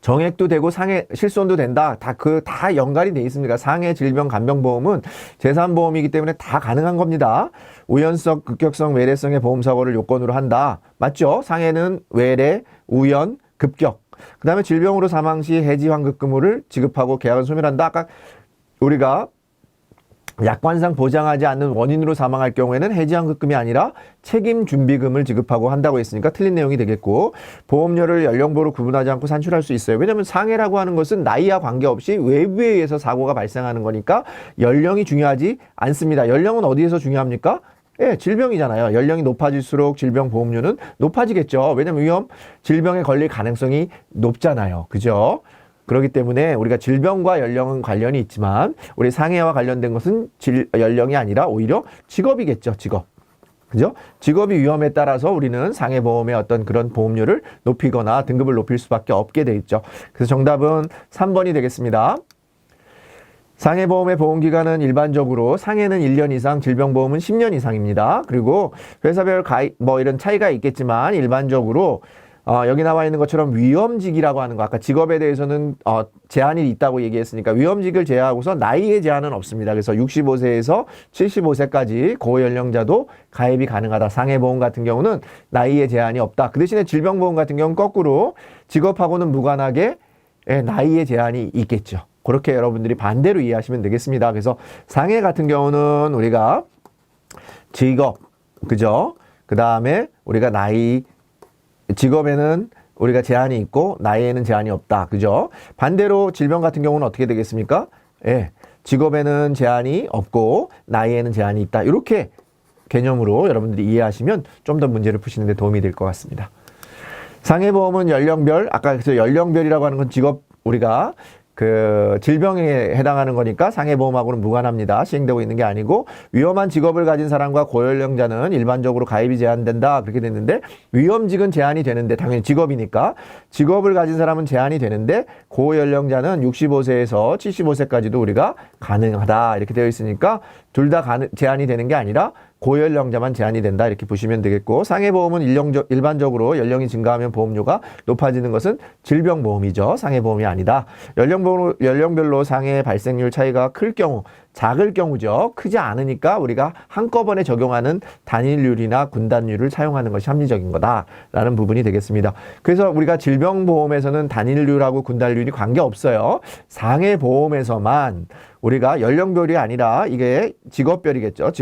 정액도 되고 실손도 된다. 다 연관이 돼 있습니다. 상해, 질병, 간병보험은 재산보험이기 때문에 다 가능한 겁니다. 우연성, 급격성, 외래성의 보험사고를 요건으로 한다. 맞죠? 상해는 외래, 우연, 급격. 그 다음에 질병으로 사망 시 해지 환급금을 지급하고 계약은 소멸한다. 아까 우리가 약관상 보장하지 않는 원인으로 사망할 경우에는 해지환급금이 아니라 책임준비금을 지급하고 한다고 했으니까 틀린 내용이 되겠고, 보험료를 연령부로 구분하지 않고 산출할 수 있어요. 왜냐하면 상해라고 하는 것은 나이와 관계없이 외부에 의해서 사고가 발생하는 거니까 연령이 중요하지 않습니다. 연령은 어디에서 중요합니까? 예, 질병이잖아요. 연령이 높아질수록 질병 보험료는 높아지겠죠. 왜냐하면 질병에 걸릴 가능성이 높잖아요. 그죠? 그렇기 때문에 우리가 질병과 연령은 관련이 있지만 우리 상해와 관련된 것은 연령이 아니라 오히려 직업이겠죠. 직업. 그죠? 직업이 위험에 따라서 우리는 상해보험의 어떤 그런 보험료를 높이거나 등급을 높일 수밖에 없게 돼 있죠. 그래서 정답은 3번이 되겠습니다. 상해보험의 보험기간은 일반적으로 상해는 1년 이상, 질병보험은 10년 이상입니다. 그리고 회사별 뭐 이런 차이가 있겠지만 일반적으로 여기 나와 있는 것처럼 위험직이라고 하는 거, 아까 직업에 대해서는 제한이 있다고 얘기했으니까 위험직을 제외하고서 나이의 제한은 없습니다. 그래서 65세에서 75세까지 고연령자도 가입이 가능하다. 상해보험 같은 경우는 나이의 제한이 없다. 그 대신에 질병보험 같은 경우는 거꾸로 직업하고는 무관하게 나이의 제한이 있겠죠. 그렇게 여러분들이 반대로 이해하시면 되겠습니다. 그래서 상해 같은 경우는 우리가 직업, 그죠? 그 다음에 우리가 나이, 직업에는 우리가 제한이 있고 나이에는 제한이 없다. 그죠? 반대로 질병 같은 경우는 어떻게 되겠습니까? 예. 직업에는 제한이 없고 나이에는 제한이 있다. 이렇게 개념으로 여러분들이 이해하시면 좀 더 문제를 푸시는 데 도움이 될 것 같습니다. 상해보험은 연령별, 아까 그 연령별이라고 하는 건 직업, 우리가 그 질병에 해당하는 거니까 상해보험하고는 무관합니다. 시행되고 있는 게 아니고 위험한 직업을 가진 사람과 고연령자는 일반적으로 가입이 제한된다. 그렇게 됐는데 위험직은 제한이 되는데 당연히 직업이니까 직업을 가진 사람은 제한이 되는데 고연령자는 65세에서 75세까지도 우리가 가능하다. 이렇게 되어 있으니까 둘 다 제한이 되는 게 아니라 고연령자만 제한이 된다 이렇게 보시면 되겠고 상해보험은 일반적으로 연령이 증가하면 보험료가 높아지는 것은 질병보험이죠. 상해보험이 아니다. 연령별로 상해 발생률 차이가 클 경우 작을 경우죠. 크지 않으니까 우리가 한꺼번에 적용하는 단일률이나 분단율을 사용하는 것이 합리적인 거다라는 부분이 되겠습니다. 그래서 우리가 질병보험에서는 단일률하고 분단율이 관계없어요. 상해보험에서만 우리가 연령별이 아니라 이게 직업별이겠죠.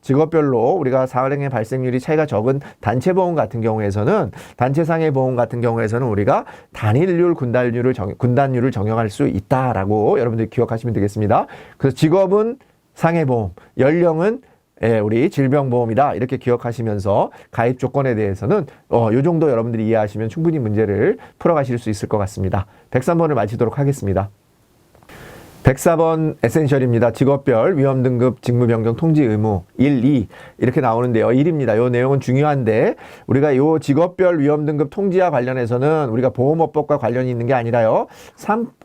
직업별로 우리가 상해 발생률이 차이가 적은 단체보험 같은 경우에서는 단체상해보험 같은 경우에서는 우리가 단일률, 분단율을 적용할 수 있다라고 여러분들이 기억하시면 되겠습니다. 그래서 직업은 상해보험, 연령은 우리 질병보험이다 이렇게 기억하시면서 가입 조건에 대해서는 이 정도 여러분들이 이해하시면 충분히 문제를 풀어가실 수 있을 것 같습니다. 103번을 마치도록 하겠습니다. 104번 에센셜입니다. 직업별 위험등급 직무변경 통지 의무 1, 2 이렇게 나오는데요. 1입니다. 이 내용은 중요한데 우리가 이 직업별 위험등급 통지와 관련해서는 우리가 보험업법과 관련이 있는 게 아니라요.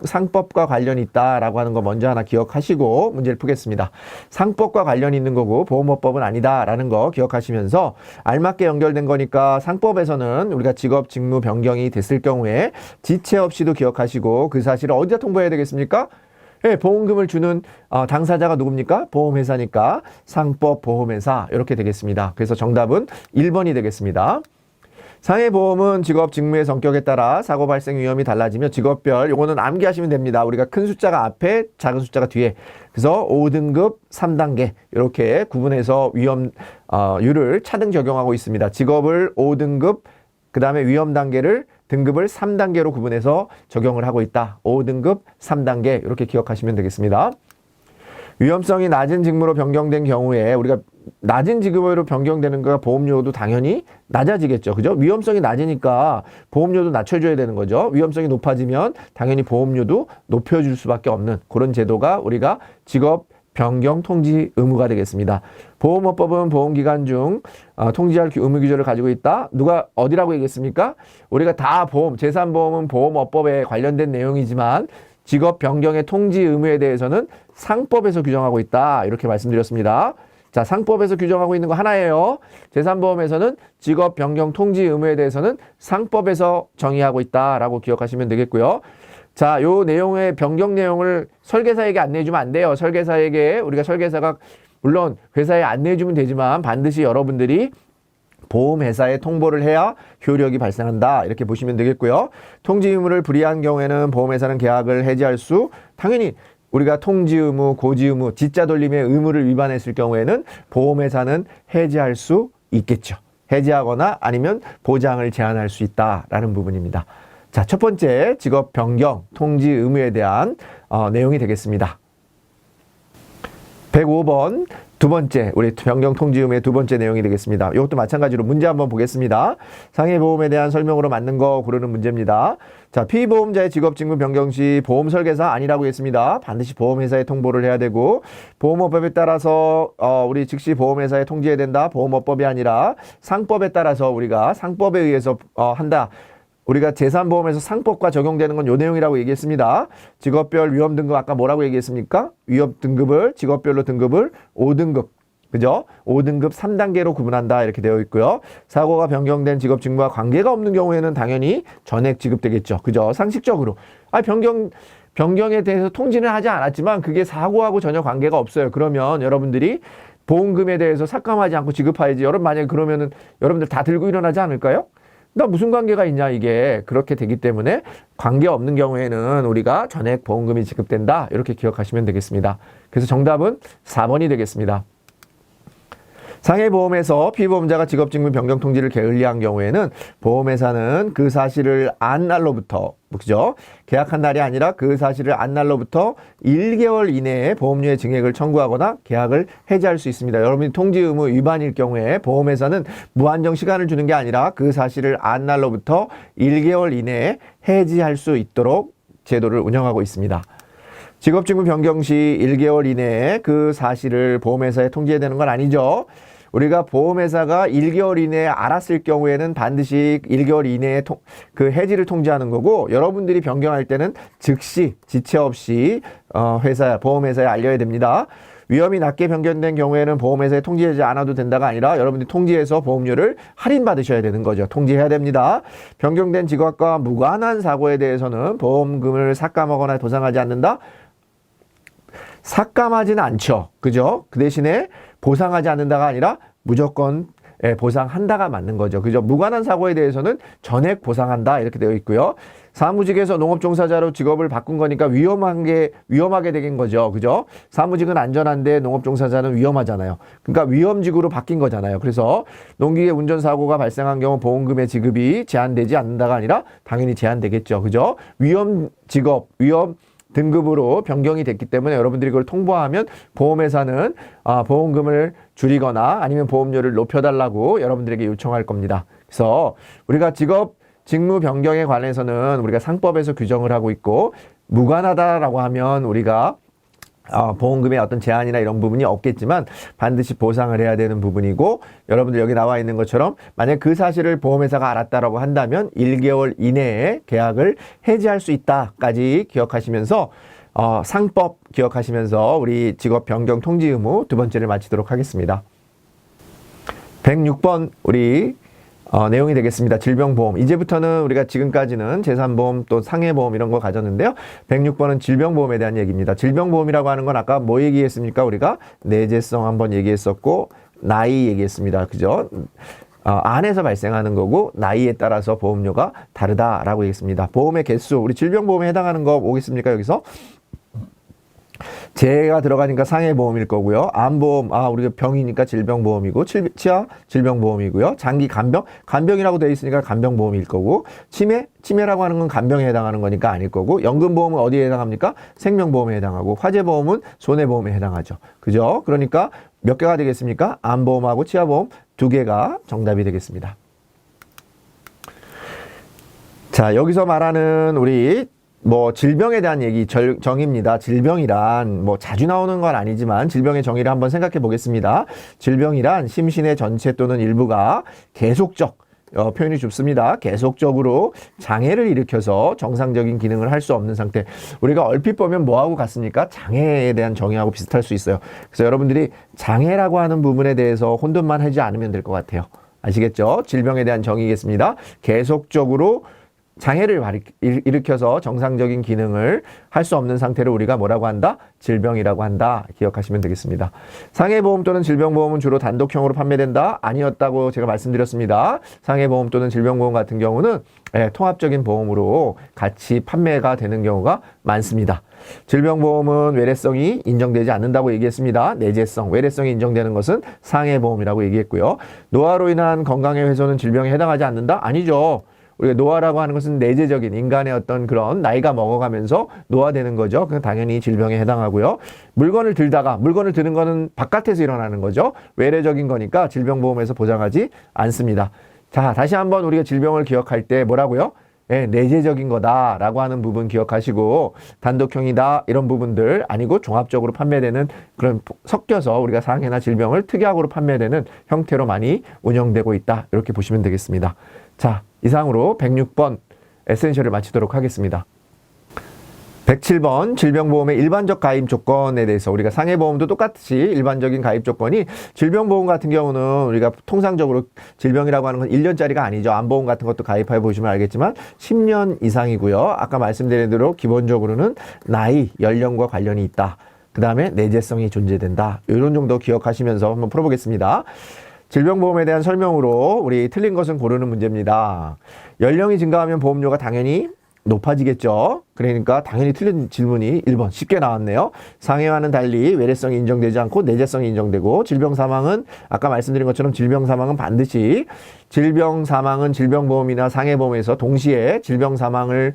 상법과 관련이 있다라고 하는 거 먼저 하나 기억하시고 문제를 푸겠습니다. 상법과 관련이 있는 거고 보험업법은 아니다라는 거 기억하시면서 알맞게 연결된 거니까 상법에서는 우리가 직업 직무 변경이 됐을 경우에 지체 없이도 기억하시고 그 사실을 어디다 통보해야 되겠습니까? 보험금을 주는 당사자가 누굽니까? 보험회사니까 상법 보험회사 이렇게 되겠습니다. 그래서 정답은 1번이 되겠습니다. 상해보험은 직업 직무의 성격에 따라 사고 발생 위험이 달라지며 직업별 요거는 암기하시면 됩니다. 우리가 큰 숫자가 앞에 작은 숫자가 뒤에 그래서 5등급 3단계 이렇게 구분해서 위험률을 차등 적용하고 있습니다. 직업을 5등급 그 다음에 위험 단계를 등급을 3단계로 구분해서 적용을 하고 있다. 5등급 3단계 이렇게 기억하시면 되겠습니다. 위험성이 낮은 직무로 변경된 경우에 우리가 낮은 직업으로 변경되는 거가 보험료도 당연히 낮아지겠죠. 그죠? 위험성이 낮으니까 보험료도 낮춰줘야 되는 거죠. 위험성이 높아지면 당연히 보험료도 높여줄 수밖에 없는 그런 제도가 우리가 직업 변경 통지 의무가 되겠습니다. 보험업법은 보험기간 중 통지할 의무 규정을 가지고 있다. 누가 어디라고 얘기했습니까? 우리가 다 제3보험은 보험업법에 관련된 내용이지만 직업 변경의 통지 의무에 대해서는 상법에서 규정하고 있다. 이렇게 말씀드렸습니다. 자, 상법에서 규정하고 있는 거 하나예요. 제3보험에서는 직업 변경 통지 의무에 대해서는 상법에서 정의하고 있다라고 기억하시면 되겠고요. 자, 요 내용의 변경 내용을 설계사에게 안내해주면 안 돼요. 우리가 설계사가 물론 회사에 안내해주면 되지만 반드시 여러분들이 보험회사에 통보를 해야 효력이 발생한다. 이렇게 보시면 되겠고요. 통지 의무를 불이한 경우에는 보험회사는 계약을 해지할 수 당연히 우리가 통지 의무, 고지 의무, 지자 돌림의 의무를 위반했을 경우에는 보험회사는 해지할 수 있겠죠. 해지하거나 아니면 보장을 제한할 수 있다라는 부분입니다. 자, 첫 번째 직업 변경 통지 의무에 대한 내용이 되겠습니다. 105번 두 번째 우리 변경 통지 의무의 두 번째 내용이 되겠습니다. 이것도 마찬가지로 문제 한번 보겠습니다. 상해보험에 대한 설명으로 맞는 거 고르는 문제입니다. 자, 피보험자의 직업 직무 변경 시 보험 설계사 아니라고 했습니다. 반드시 보험회사에 통보를 해야 되고 보험업법에 따라서 우리 즉시 보험회사에 통지해야 된다. 보험업법이 아니라 상법에 따라서 우리가 상법에 의해서 한다. 우리가 재산보험에서 상법과 적용되는 건 요 내용이라고 얘기했습니다. 직업별 위험 등급 아까 뭐라고 얘기했습니까? 위험 등급을 직업별로 등급을 5등급 그죠? 5등급 3단계로 구분한다 이렇게 되어 있고요. 사고가 변경된 직업 직무와 관계가 없는 경우에는 당연히 전액 지급되겠죠. 그죠? 상식적으로. 변경에 대해서 통지는 하지 않았지만 그게 사고하고 전혀 관계가 없어요. 그러면 여러분들이 보험금에 대해서 삭감하지 않고 지급해야지. 만약에 그러면은 여러분들 다 들고 일어나지 않을까요? 나 무슨 관계가 있냐 이게. 그렇게 되기 때문에 관계 없는 경우에는 우리가 전액 보험금이 지급된다. 이렇게 기억하시면 되겠습니다. 그래서 정답은 4번이 되겠습니다. 상해보험에서 피보험자가 직업직무 변경 통지를 게을리한 경우에는 보험회사는 그 사실을 안 날로부터 그죠? 계약한 날이 아니라 그 사실을 안 날로부터 1개월 이내에 보험료의 증액을 청구하거나 계약을 해지할 수 있습니다. 여러분이 통지 의무 위반일 경우에 보험회사는 무한정 시간을 주는 게 아니라 그 사실을 안 날로부터 1개월 이내에 해지할 수 있도록 제도를 운영하고 있습니다. 직업직무 변경 시 1개월 이내에 그 사실을 보험회사에 통지해야 되는 건 아니죠. 우리가 보험회사가 1개월 이내에 알았을 경우에는 반드시 1개월 이내에 그 해지를 통지하는 거고, 여러분들이 변경할 때는 즉시 지체 없이 보험회사에 알려야 됩니다. 위험이 낮게 변경된 경우에는 보험회사에 통지하지 않아도 된다가 아니라 여러분들이 통지해서 보험료를 할인받으셔야 되는 거죠. 통지해야 됩니다. 변경된 직업과 무관한 사고에 대해서는 보험금을 삭감하거나 도상하지 않는다? 삭감하지는 않죠. 그죠? 그 대신에 보상하지 않는다가 아니라 무조건 보상한다가 맞는 거죠. 그죠? 무관한 사고에 대해서는 전액 보상한다 이렇게 되어 있고요. 사무직에서 농업종사자로 직업을 바꾼 거니까 위험하게 되긴 거죠. 그죠? 사무직은 안전한데 농업종사자는 위험하잖아요. 그러니까 위험직으로 바뀐 거잖아요. 그래서 농기계 운전사고가 발생한 경우 보험금의 지급이 제한되지 않는다가 아니라 당연히 제한되겠죠. 그죠? 위험 등급으로 변경이 됐기 때문에 여러분들이 그걸 통보하면 보험회사는 보험금을 줄이거나 아니면 보험료를 높여달라고 여러분들에게 요청할 겁니다. 그래서 우리가 직업 직무 변경에 관해서는 우리가 상법에서 규정을 하고 있고, 무관하다라고 하면 우리가 보험금의 어떤 제한이나 이런 부분이 없겠지만 반드시 보상을 해야 되는 부분이고, 여러분들 여기 나와 있는 것처럼 만약 그 사실을 보험회사가 알았다라고 한다면 1개월 이내에 계약을 해지할 수 있다까지 기억하시면서 상법 기억하시면서 우리 직업 변경 통지 의무 두 번째를 마치도록 하겠습니다. 106번 우리 내용이 되겠습니다. 질병보험. 이제부터는 우리가 지금까지는 재산보험 또 상해보험 이런 거 가졌는데요. 106번은 질병보험에 대한 얘기입니다. 질병보험이라고 하는 건 아까 뭐 얘기했습니까? 우리가 내재성 한번 얘기했었고 나이 얘기했습니다. 그죠? 안에서 발생하는 거고 나이에 따라서 보험료가 다르다라고 얘기했습니다. 보험의 개수, 우리 질병보험에 해당하는 거 오겠습니까? 여기서 재가 들어가니까 상해보험일 거고요. 암보험, 우리가 병이니까 질병보험이고, 치아 질병보험이고요. 장기 간병이라고 되어 있으니까 간병보험일 거고, 치매라고 하는 건 간병에 해당하는 거니까 아닐 거고, 연금보험은 어디에 해당합니까? 생명보험에 해당하고, 화재보험은 손해보험에 해당하죠. 그죠? 그러니까 몇 개가 되겠습니까? 암보험하고 치아보험 2개가 정답이 되겠습니다. 자, 여기서 말하는 우리 질병에 대한 얘기, 정의입니다. 질병이란, 자주 나오는 건 아니지만, 질병의 정의를 한번 생각해 보겠습니다. 질병이란 심신의 전체 또는 일부가 계속적, 표현이 좁습니다. 계속적으로 장애를 일으켜서 정상적인 기능을 할 수 없는 상태. 우리가 얼핏 보면 뭐하고 같습니까? 장애에 대한 정의하고 비슷할 수 있어요. 그래서 여러분들이 장애라고 하는 부분에 대해서 혼돈만 하지 않으면 될 것 같아요. 아시겠죠? 질병에 대한 정의겠습니다. 계속적으로 장애를 일으켜서 정상적인 기능을 할 수 없는 상태를 우리가 뭐라고 한다? 질병이라고 한다. 기억하시면 되겠습니다. 상해보험 또는 질병보험은 주로 단독형으로 판매된다? 아니었다고 제가 말씀드렸습니다. 상해보험 또는 질병보험 같은 경우는 통합적인 보험으로 같이 판매가 되는 경우가 많습니다. 질병보험은 외래성이 인정되지 않는다고 얘기했습니다. 내재성, 외래성이 인정되는 것은 상해보험이라고 얘기했고요. 노화로 인한 건강의 훼손은 질병에 해당하지 않는다? 아니죠. 우리가 노화라고 하는 것은 내재적인 인간의 어떤 그런 나이가 먹어가면서 노화되는 거죠. 그건 당연히 질병에 해당하고요. 물건을 드는 거는 바깥에서 일어나는 거죠. 외래적인 거니까 질병보험에서 보장하지 않습니다. 자, 다시 한번 우리가 질병을 기억할 때 뭐라고요? 내재적인 거다라고 하는 부분 기억하시고, 단독형이다 이런 부분들 아니고 종합적으로 판매되는 그런 섞여서 우리가 상해나 질병을 특약으로 판매되는 형태로 많이 운영되고 있다. 이렇게 보시면 되겠습니다. 자, 이상으로 106번 에센셜을 마치도록 하겠습니다. 107번 질병보험의 일반적 가입 조건에 대해서 우리가 상해보험도 똑같이 일반적인 가입 조건이 질병보험 같은 경우는 우리가 통상적으로 질병이라고 하는 건 1년짜리가 아니죠. 암보험 같은 것도 가입해 보시면 알겠지만 10년 이상이고요. 아까 말씀드린 대로 기본적으로는 나이, 연령과 관련이 있다. 그 다음에 내재성이 존재된다. 이런 정도 기억하시면서 한번 풀어보겠습니다. 질병보험에 대한 설명으로 우리 틀린 것은 고르는 문제입니다. 연령이 증가하면 보험료가 당연히 높아지겠죠. 그러니까 당연히 틀린 질문이 1번 쉽게 나왔네요. 상해와는 달리 외래성이 인정되지 않고 내재성이 인정되고 질병 사망은 아까 말씀드린 것처럼 질병 사망은 반드시 질병 사망은 질병보험이나 상해보험에서 동시에 질병 사망을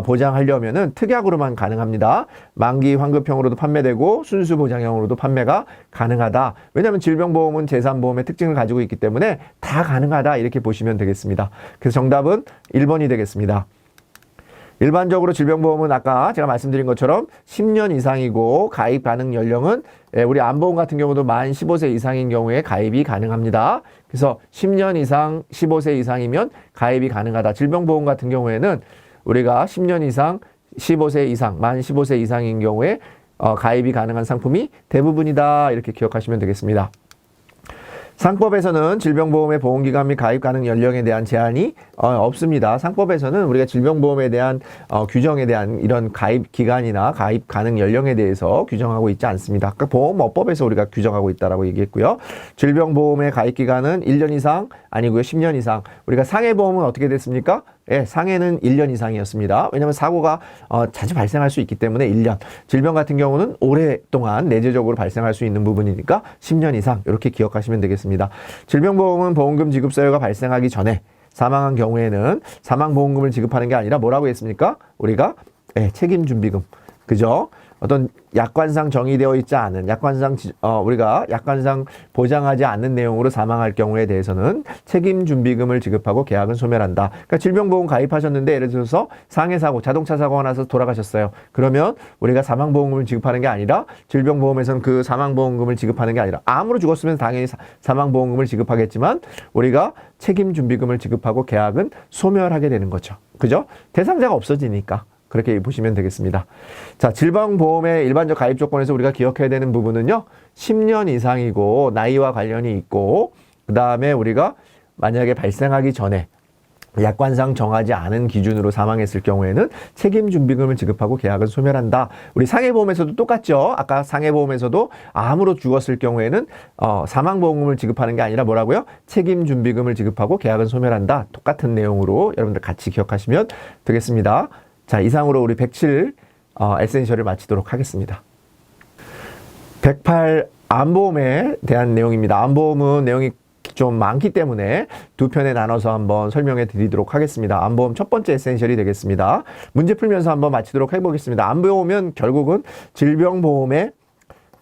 보장하려면은 특약으로만 가능합니다. 만기 환급형으로도 판매되고 순수 보장형으로도 판매가 가능하다. 왜냐하면 질병보험은 재산보험의 특징을 가지고 있기 때문에 다 가능하다 이렇게 보시면 되겠습니다. 그래서 정답은 1번이 되겠습니다. 일반적으로 질병보험은 아까 제가 말씀드린 것처럼 10년 이상이고 가입 가능 연령은 우리 암보험 같은 경우도 만 15세 이상인 경우에 가입이 가능합니다. 그래서 10년 이상 15세 이상이면 가입이 가능하다. 질병보험 같은 경우에는 우리가 10년 이상 15세 이상 만 15세 이상인 경우에 가입이 가능한 상품이 대부분이다. 이렇게 기억하시면 되겠습니다. 상법에서는 질병보험의 보험기간 및 가입 가능 연령에 대한 제한이 없습니다. 상법에서는 우리가 질병보험에 대한 규정에 대한 이런 가입 기간이나 가입 가능 연령에 대해서 규정하고 있지 않습니다. 아까 보험업법에서 우리가 규정하고 있다라고 얘기했고요. 질병보험의 가입 기간은 1년 이상 아니고요. 10년 이상. 우리가 상해보험은 어떻게 됐습니까? 예, 상해는 1년 이상이었습니다. 왜냐하면 사고가 자주 발생할 수 있기 때문에 1년. 질병 같은 경우는 오랫동안 내재적으로 발생할 수 있는 부분이니까 10년 이상 이렇게 기억하시면 되겠습니다. 질병보험은 보험금 지급 사유가 발생하기 전에 사망한 경우에는 사망보험금을 지급하는 게 아니라 뭐라고 했습니까? 우리가 책임준비금. 그죠? 어떤 약관상 정의되어 있지 않은 우리가 약관상 보장하지 않는 내용으로 사망할 경우에 대해서는 책임준비금을 지급하고 계약은 소멸한다. 그러니까 질병보험 가입하셨는데 예를 들어서 상해사고, 자동차 사고가 나서 돌아가셨어요. 그러면 우리가 사망보험금을 지급하는 게 아니라 질병보험에서는 그 사망보험금을 지급하는 게 아니라 암으로 죽었으면 당연히 사망보험금을 지급하겠지만 우리가 책임준비금을 지급하고 계약은 소멸하게 되는 거죠. 그죠? 대상자가 없어지니까. 그렇게 보시면 되겠습니다. 자, 질병보험의 일반적 가입 조건에서 우리가 기억해야 되는 부분은요. 10년 이상이고 나이와 관련이 있고 그 다음에 우리가 만약에 발생하기 전에 약관상 정하지 않은 기준으로 사망했을 경우에는 책임준비금을 지급하고 계약을 소멸한다. 우리 상해보험에서도 똑같죠. 아까 상해보험에서도 암으로 죽었을 경우에는 사망보험금을 지급하는 게 아니라 뭐라고요? 책임준비금을 지급하고 계약은 소멸한다. 똑같은 내용으로 여러분들 같이 기억하시면 되겠습니다. 자, 이상으로 우리 107 에센셜을 마치도록 하겠습니다. 108 암보험에 대한 내용입니다. 암보험은 내용이 좀 많기 때문에 두 편에 나눠서 한번 설명해 드리도록 하겠습니다. 암보험 첫 번째 에센셜이 되겠습니다. 문제 풀면서 한번 마치도록 해보겠습니다. 암보험은 결국은 질병보험의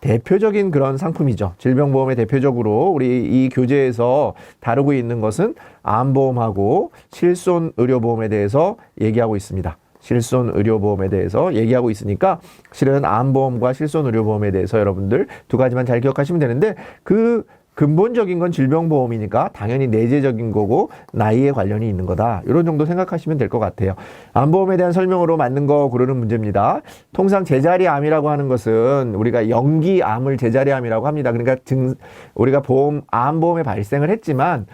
대표적인 그런 상품이죠. 질병보험의 대표적으로 우리 이 교재에서 다루고 있는 것은 암보험하고 실손의료보험에 대해서 얘기하고 있습니다. 실손의료보험에 대해서 얘기하고 있으니까 실은 암보험과 실손의료보험에 대해서 여러분들 두 가지만 잘 기억하시면 되는데 그 근본적인 건 질병보험이니까 당연히 내재적인 거고 나이에 관련이 있는 거다. 이런 정도 생각하시면 될 것 같아요. 암보험에 대한 설명으로 맞는 거 고르는 문제입니다. 통상 제자리암이라고 하는 것은 우리가 연기암을 제자리암이라고 합니다. 그러니까 우리가 암보험에 발생을 했지만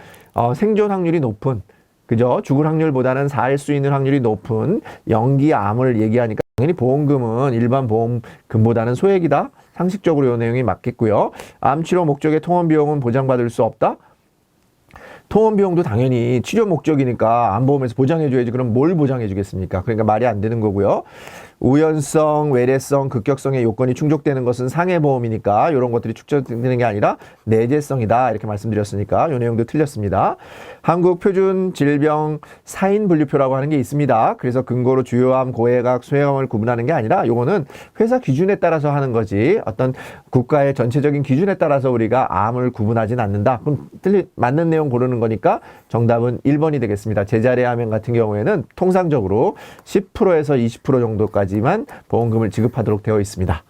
생존 확률이 높은 그죠? 죽을 확률보다는 살 수 있는 확률이 높은 연기암을 얘기하니까 당연히 보험금은 일반 보험금보다는 소액이다. 상식적으로 이 내용이 맞겠고요. 암 치료 목적의 통원 비용은 보장받을 수 없다. 통원 비용도 당연히 치료 목적이니까 암보험에서 보장해줘야지. 그럼 뭘 보장해주겠습니까? 그러니까 말이 안 되는 거고요. 우연성, 외래성, 급격성의 요건이 충족되는 것은 상해보험이니까 이런 것들이 축적되는 게 아니라 내재성이다. 이렇게 말씀드렸으니까 이 내용도 틀렸습니다. 한국표준질병 사인분류표라고 하는 게 있습니다. 그래서 근거로 주요암, 고해각, 소해암을 구분하는 게 아니라 요거는 회사 기준에 따라서 하는 거지 어떤 국가의 전체적인 기준에 따라서 우리가 암을 구분하진 않는다. 그럼 맞는 내용 고르는 거니까 정답은 1번이 되겠습니다. 제자리암 같은 경우에는 통상적으로 10%에서 20% 정도까지만 보험금을 지급하도록 되어 있습니다.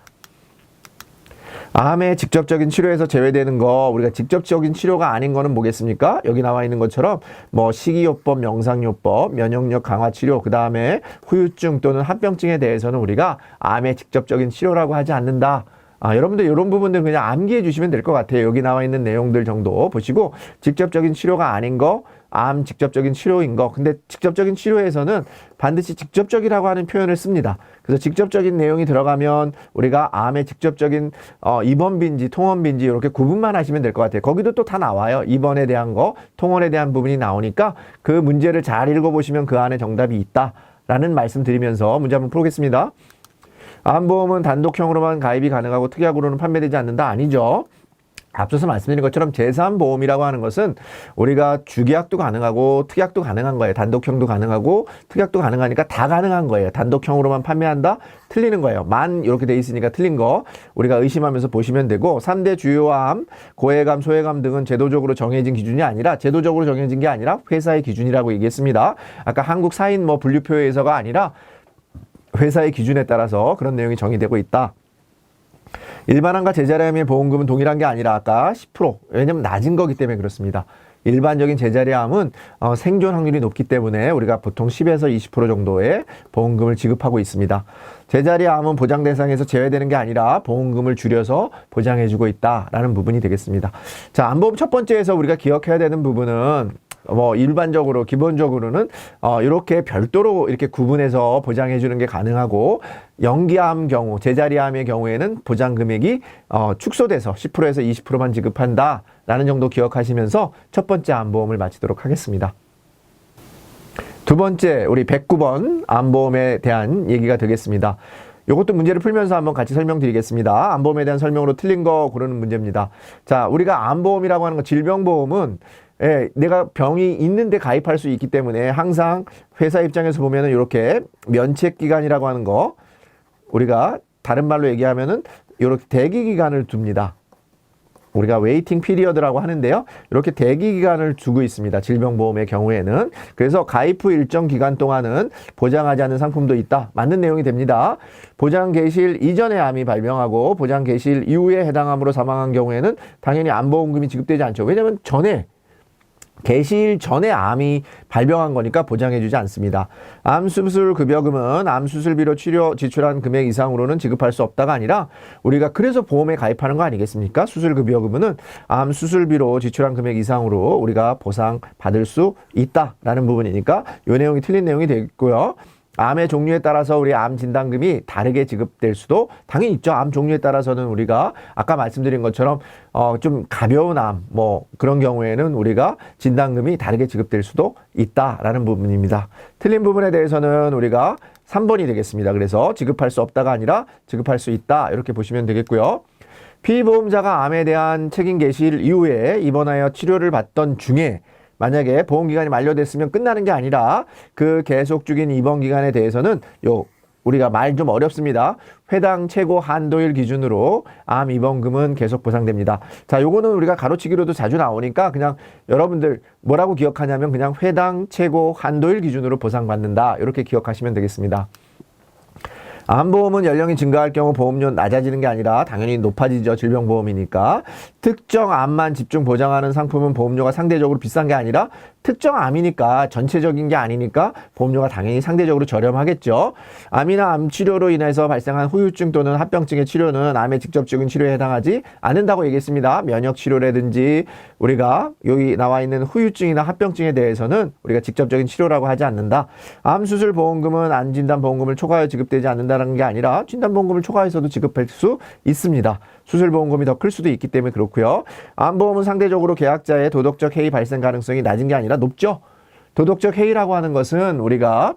암의 직접적인 치료에서 제외되는 거, 우리가 직접적인 치료가 아닌 거는 뭐겠습니까? 여기 나와 있는 것처럼 뭐 식이요법, 명상요법, 면역력 강화 치료, 그 다음에 후유증 또는 합병증에 대해서는 우리가 암의 직접적인 치료라고 하지 않는다. 여러분들 이런 부분들 그냥 암기해 주시면 될 것 같아요. 여기 나와 있는 내용들 정도 보시고 직접적인 치료가 아닌 거, 암 직접적인 치료인 거. 근데 직접적인 치료에서는 반드시 직접적이라고 하는 표현을 씁니다. 그래서 직접적인 내용이 들어가면 우리가 암의 직접적인 입원비인지 통원비인지 이렇게 구분만 하시면 될 것 같아요. 거기도 또 다 나와요. 입원에 대한 거, 통원에 대한 부분이 나오니까 그 문제를 잘 읽어보시면 그 안에 정답이 있다라는 말씀 드리면서 문제 한번 풀어보겠습니다. 암보험은 단독형으로만 가입이 가능하고 특약으로는 판매되지 않는다. 아니죠. 앞서서 말씀드린 것처럼 제3보험이라고 하는 것은 우리가 주계약도 가능하고 특약도 가능한 거예요. 단독형도 가능하고 특약도 가능하니까 다 가능한 거예요. 단독형으로만 판매한다? 틀리는 거예요. 만 이렇게 돼 있으니까 틀린 거 우리가 의심하면서 보시면 되고 3대 주요암, 고해감, 소해감 등은 제도적으로 정해진 기준이 아니라 제도적으로 정해진 게 아니라 회사의 기준이라고 얘기했습니다. 아까 한국 사인 분류표에서가 아니라 회사의 기준에 따라서 그런 내용이 정의되고 있다. 일반암과 제자리암의 보험금은 동일한 게 아니라 아까 10%, 왜냐면 낮은 거기 때문에 그렇습니다. 일반적인 제자리암은 생존 확률이 높기 때문에 우리가 보통 10에서 20% 정도의 보험금을 지급하고 있습니다. 제자리암은 보장 대상에서 제외되는 게 아니라 보험금을 줄여서 보장해주고 있다라는 부분이 되겠습니다. 자, 암보험 첫 번째에서 우리가 기억해야 되는 부분은 일반적으로 기본적으로는 이렇게 별도로 이렇게 구분해서 보장해 주는 게 가능하고 연기암 경우, 제자리암의 경우에는 보장 금액이 축소돼서 10%에서 20%만 지급한다라는 정도 기억하시면서 첫 번째 암보험을 마치도록 하겠습니다. 두 번째 우리 109번 암보험에 대한 얘기가 되겠습니다. 이것도 문제를 풀면서 한번 같이 설명드리겠습니다. 암보험에 대한 설명으로 틀린 거 고르는 문제입니다. 자, 우리가 암보험이라고 하는 거 질병보험은 내가 병이 있는데 가입할 수 있기 때문에 항상 회사 입장에서 보면은 이렇게 면책기간이라고 하는 거 우리가 다른 말로 얘기하면은 이렇게 대기기간을 둡니다. 우리가 웨이팅 피리어드라고 하는데요. 이렇게 대기기간을 두고 있습니다. 질병보험의 경우에는. 그래서 가입 후 일정 기간 동안은 보장하지 않는 상품도 있다. 맞는 내용이 됩니다. 보장 개시일 이전에 암이 발병하고 보장 개시일 이후에 해당 암으로 사망한 경우에는 당연히 암보험금이 지급되지 않죠. 왜냐하면 개시일 전에 암이 발병한 거니까 보장해주지 않습니다. 암수술급여금은 암수술비로 치료 지출한 금액 이상으로는 지급할 수 없다가 아니라 우리가 그래서 보험에 가입하는 거 아니겠습니까? 수술급여금은 암수술비로 지출한 금액 이상으로 우리가 보상받을 수 있다라는 부분이니까 이 내용이 틀린 내용이 되겠고요. 암의 종류에 따라서 우리 암 진단금이 다르게 지급될 수도 당연히 있죠. 암 종류에 따라서는 우리가 아까 말씀드린 것처럼 좀 가벼운 암 그런 경우에는 우리가 진단금이 다르게 지급될 수도 있다라는 부분입니다. 틀린 부분에 대해서는 우리가 3번이 되겠습니다. 그래서 지급할 수 없다가 아니라 지급할 수 있다 이렇게 보시면 되겠고요. 피보험자가 암에 대한 책임 개시일 이후에 입원하여 치료를 받던 중에 만약에 보험기간이 만료됐으면 끝나는 게 아니라 그 계속 중인 입원기간에 대해서는 우리가 말 좀 어렵습니다. 회당 최고 한도일 기준으로 암 입원금은 계속 보상됩니다. 자, 요거는 우리가 가로치기로도 자주 나오니까 그냥 여러분들 뭐라고 기억하냐면 그냥 회당 최고 한도일 기준으로 보상받는다. 이렇게 기억하시면 되겠습니다. 암보험은 연령이 증가할 경우 보험료 낮아지는 게 아니라 당연히 높아지죠. 질병보험이니까. 특정 암만 집중 보장하는 상품은 보험료가 상대적으로 비싼 게 아니라 특정 암이니까 전체적인 게 아니니까 보험료가 당연히 상대적으로 저렴하겠죠. 암이나 암 치료로 인해서 발생한 후유증 또는 합병증의 치료는 암의 직접적인 치료에 해당하지 않는다고 얘기했습니다. 면역 치료라든지 우리가 여기 나와 있는 후유증이나 합병증에 대해서는 우리가 직접적인 치료라고 하지 않는다. 암 수술 보험금은 암 진단 보험금을 초과하여 지급되지 않는다는 게 아니라 진단 보험금을 초과해서도 지급할 수 있습니다. 수술 보험금이 더 클 수도 있기 때문에 그렇고요. 암보험은 상대적으로 계약자의 도덕적 해이 발생 가능성이 낮은 게 아니라 높죠. 도덕적 해이라고 하는 것은 우리가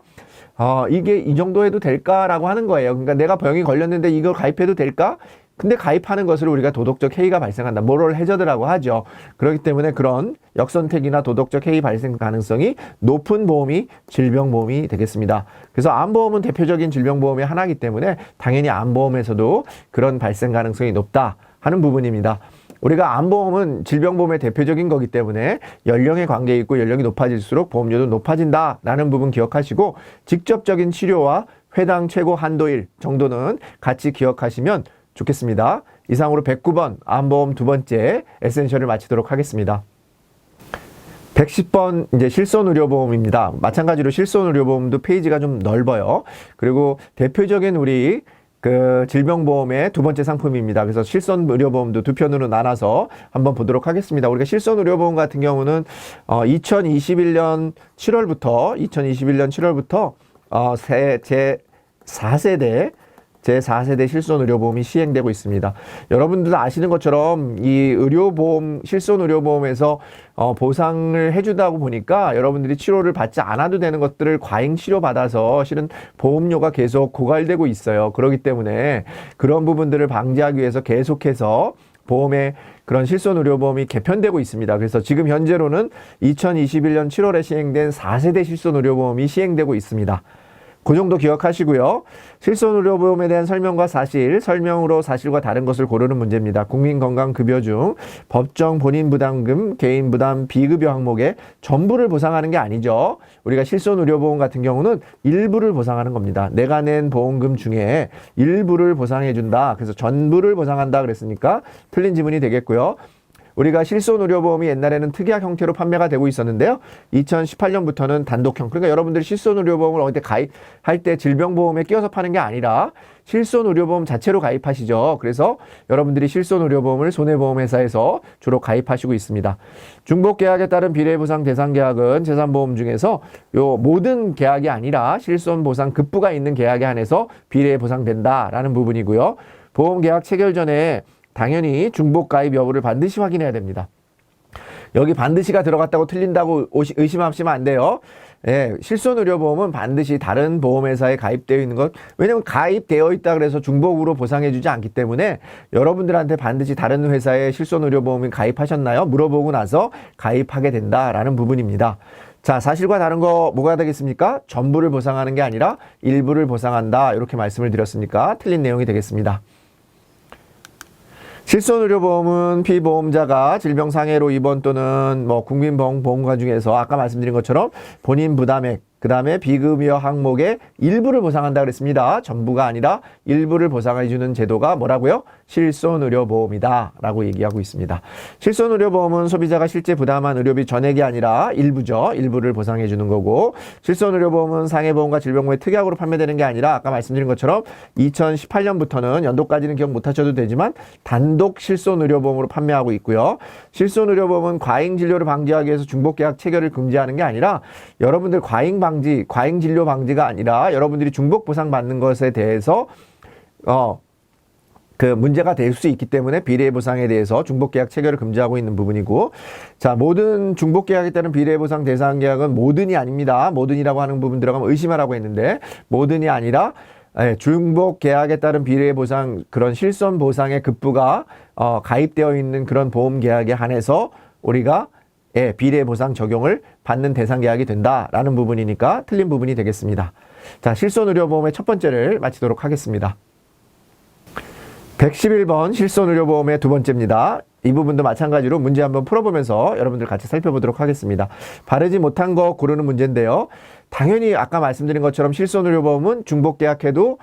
이게 이 정도 해도 될까라고 하는 거예요. 그러니까 내가 병이 걸렸는데 이걸 가입해도 될까? 근데 가입하는 것을 우리가 도덕적 해이가 발생한다. 모럴 해저드라고 하죠. 그렇기 때문에 그런 역선택이나 도덕적 해이 발생 가능성이 높은 보험이 질병보험이 되겠습니다. 그래서 암보험은 대표적인 질병보험의 하나이기 때문에 당연히 암보험에서도 그런 발생 가능성이 높다 하는 부분입니다. 우리가 암보험은 질병보험의 대표적인 거기 때문에 연령에 관계 있고 연령이 높아질수록 보험료도 높아진다라는 부분 기억하시고 직접적인 치료와 회당 최고 한도일 정도는 같이 기억하시면 좋겠습니다. 이상으로 109번 암보험 두 번째 에센셜을 마치도록 하겠습니다. 110번 이제 실손의료보험입니다. 마찬가지로 실손의료보험도 페이지가 좀 넓어요. 그리고 대표적인 우리 그 질병보험의 두 번째 상품입니다. 그래서 실손의료보험도 두 편으로 나눠서 한번 보도록 하겠습니다. 우리가 실손의료보험 같은 경우는 2021년 7월부터 제4세대 실손의료보험이 시행되고 있습니다. 여러분들 아시는 것처럼 이 의료보험, 실손의료보험에서 보상을 해주다고 보니까 여러분들이 치료를 받지 않아도 되는 것들을 과잉 치료받아서 실은 보험료가 계속 고갈되고 있어요. 그렇기 때문에 그런 부분들을 방지하기 위해서 계속해서 보험의 그런 실손의료보험이 개편되고 있습니다. 그래서 지금 현재로는 2021년 7월에 시행된 4세대 실손의료보험이 시행되고 있습니다. 그 정도 기억하시고요. 실손의료보험에 대한 설명과 사실, 설명으로 사실과 다른 것을 고르는 문제입니다. 국민건강급여 중 법정 본인부담금, 개인부담, 비급여 항목에 전부를 보상하는 게 아니죠. 우리가 실손의료보험 같은 경우는 일부를 보상하는 겁니다. 내가 낸 보험금 중에 일부를 보상해준다. 그래서 전부를 보상한다 그랬으니까 틀린 지문이 되겠고요. 우리가 실손의료보험이 옛날에는 특약 형태로 판매가 되고 있었는데요. 2018년부터는 단독형. 그러니까 여러분들이 실손의료보험을 어디 가입할 때 질병보험에 끼워서 파는 게 아니라 실손의료보험 자체로 가입하시죠. 그래서 여러분들이 실손의료보험을 손해보험회사에서 주로 가입하시고 있습니다. 중복계약에 따른 비례보상 대상계약은 재산보험 중에서 요 모든 계약이 아니라 실손보상 급부가 있는 계약에 한해서 비례보상된다라는 부분이고요. 보험계약 체결 전에 당연히 중복가입 여부를 반드시 확인해야 됩니다. 여기 반드시가 들어갔다고 틀린다고 의심하시면 안 돼요. 예, 실손의료보험은 반드시 다른 보험회사에 가입되어 있는 것, 왜냐면 가입되어 있다 그래서 중복으로 보상해주지 않기 때문에 여러분들한테 반드시 다른 회사에 실손의료보험이 가입하셨나요? 물어보고 나서 가입하게 된다라는 부분입니다. 자, 사실과 다른 거 뭐가 되겠습니까? 전부를 보상하는 게 아니라 일부를 보상한다. 이렇게 말씀을 드렸으니까 틀린 내용이 되겠습니다. 실손의료보험은 피보험자가 질병상해로 입원 또는 국민보험관 중에서 아까 말씀드린 것처럼 본인 부담액, 그 다음에 비급여 항목의 일부를 보상한다 그랬습니다. 전부가 아니라 일부를 보상해주는 제도가 뭐라고요? 실손의료보험이다 라고 얘기하고 있습니다. 실손의료보험은 소비자가 실제 부담한 의료비 전액이 아니라 일부죠. 일부를 보상해주는 거고, 실손의료보험은 상해보험과 질병보험의 특약으로 판매되는 게 아니라 아까 말씀드린 것처럼 2018년부터는 연도까지는 기억 못하셔도 되지만 단독 실손의료보험으로 판매하고 있고요. 실손의료보험은 과잉진료를 방지하기 위해서 중복계약 체결을 금지하는 게 아니라 여러분들 과잉진료 방지가 아니라 여러분들이 중복 보상 받는 것에 대해서 그 문제가 될 수 있기 때문에 비례보상에 대해서 중복계약 체결을 금지하고 있는 부분이고, 자, 모든 중복계약에 따른 비례보상 대상계약은 모든이 아닙니다. 모든이라고 하는 부분 들어가면 의심하라고 했는데 모든이 아니라 중복계약에 따른 비례보상, 그런 실손보상의 급부가 가입되어 있는 그런 보험계약에 한해서 우리가 비례보상 적용을 받는 대상 계약이 된다라는 부분이니까 틀린 부분이 되겠습니다. 자, 실손의료보험의 첫 번째를 마치도록 하겠습니다. 111번 실손의료보험의 두 번째입니다. 이 부분도 마찬가지로 문제 한번 풀어보면서 여러분들 같이 살펴보도록 하겠습니다. 바르지 못한 거 고르는 문제인데요. 당연히 아까 말씀드린 것처럼 실손의료보험은 중복계약해도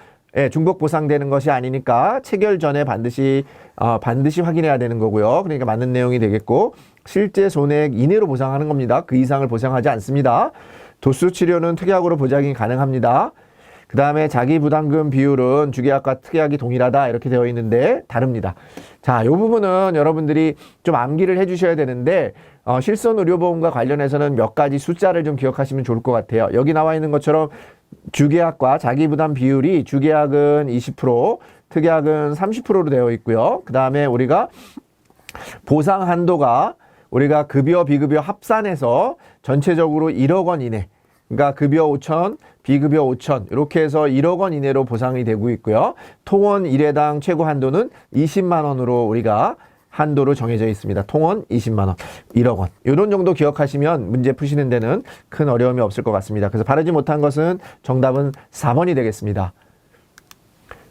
중복 보상되는 것이 아니니까 체결 전에 반드시 확인해야 되는 거고요. 그러니까 맞는 내용이 되겠고, 실제 손해액 이내로 보상하는 겁니다. 그 이상을 보상하지 않습니다. 도수 치료는 특약으로 보장이 가능합니다. 그 다음에 자기 부담금 비율은 주계약과 특약이 동일하다 이렇게 되어 있는데 다릅니다. 자, 이 부분은 여러분들이 좀 암기를 해주셔야 되는데 실손의료보험과 관련해서는 몇 가지 숫자를 좀 기억하시면 좋을 것 같아요. 여기 나와 있는 것처럼 주계약과 자기부담 비율이 주계약은 20%, 특약은 30%로 되어 있고요. 그 다음에 우리가 보상 한도가 우리가 급여, 비급여 합산해서 전체적으로 1억 원 이내, 그러니까 급여 5천, 비급여 5천 이렇게 해서 1억 원 이내로 보상이 되고 있고요. 통원 1회당 최고 한도는 20만 원으로 우리가 한도로 정해져 있습니다. 통원 20만 원, 1억 원. 이런 정도 기억하시면 문제 푸시는 데는 큰 어려움이 없을 것 같습니다. 그래서 바르지 못한 것은 정답은 4번이 되겠습니다.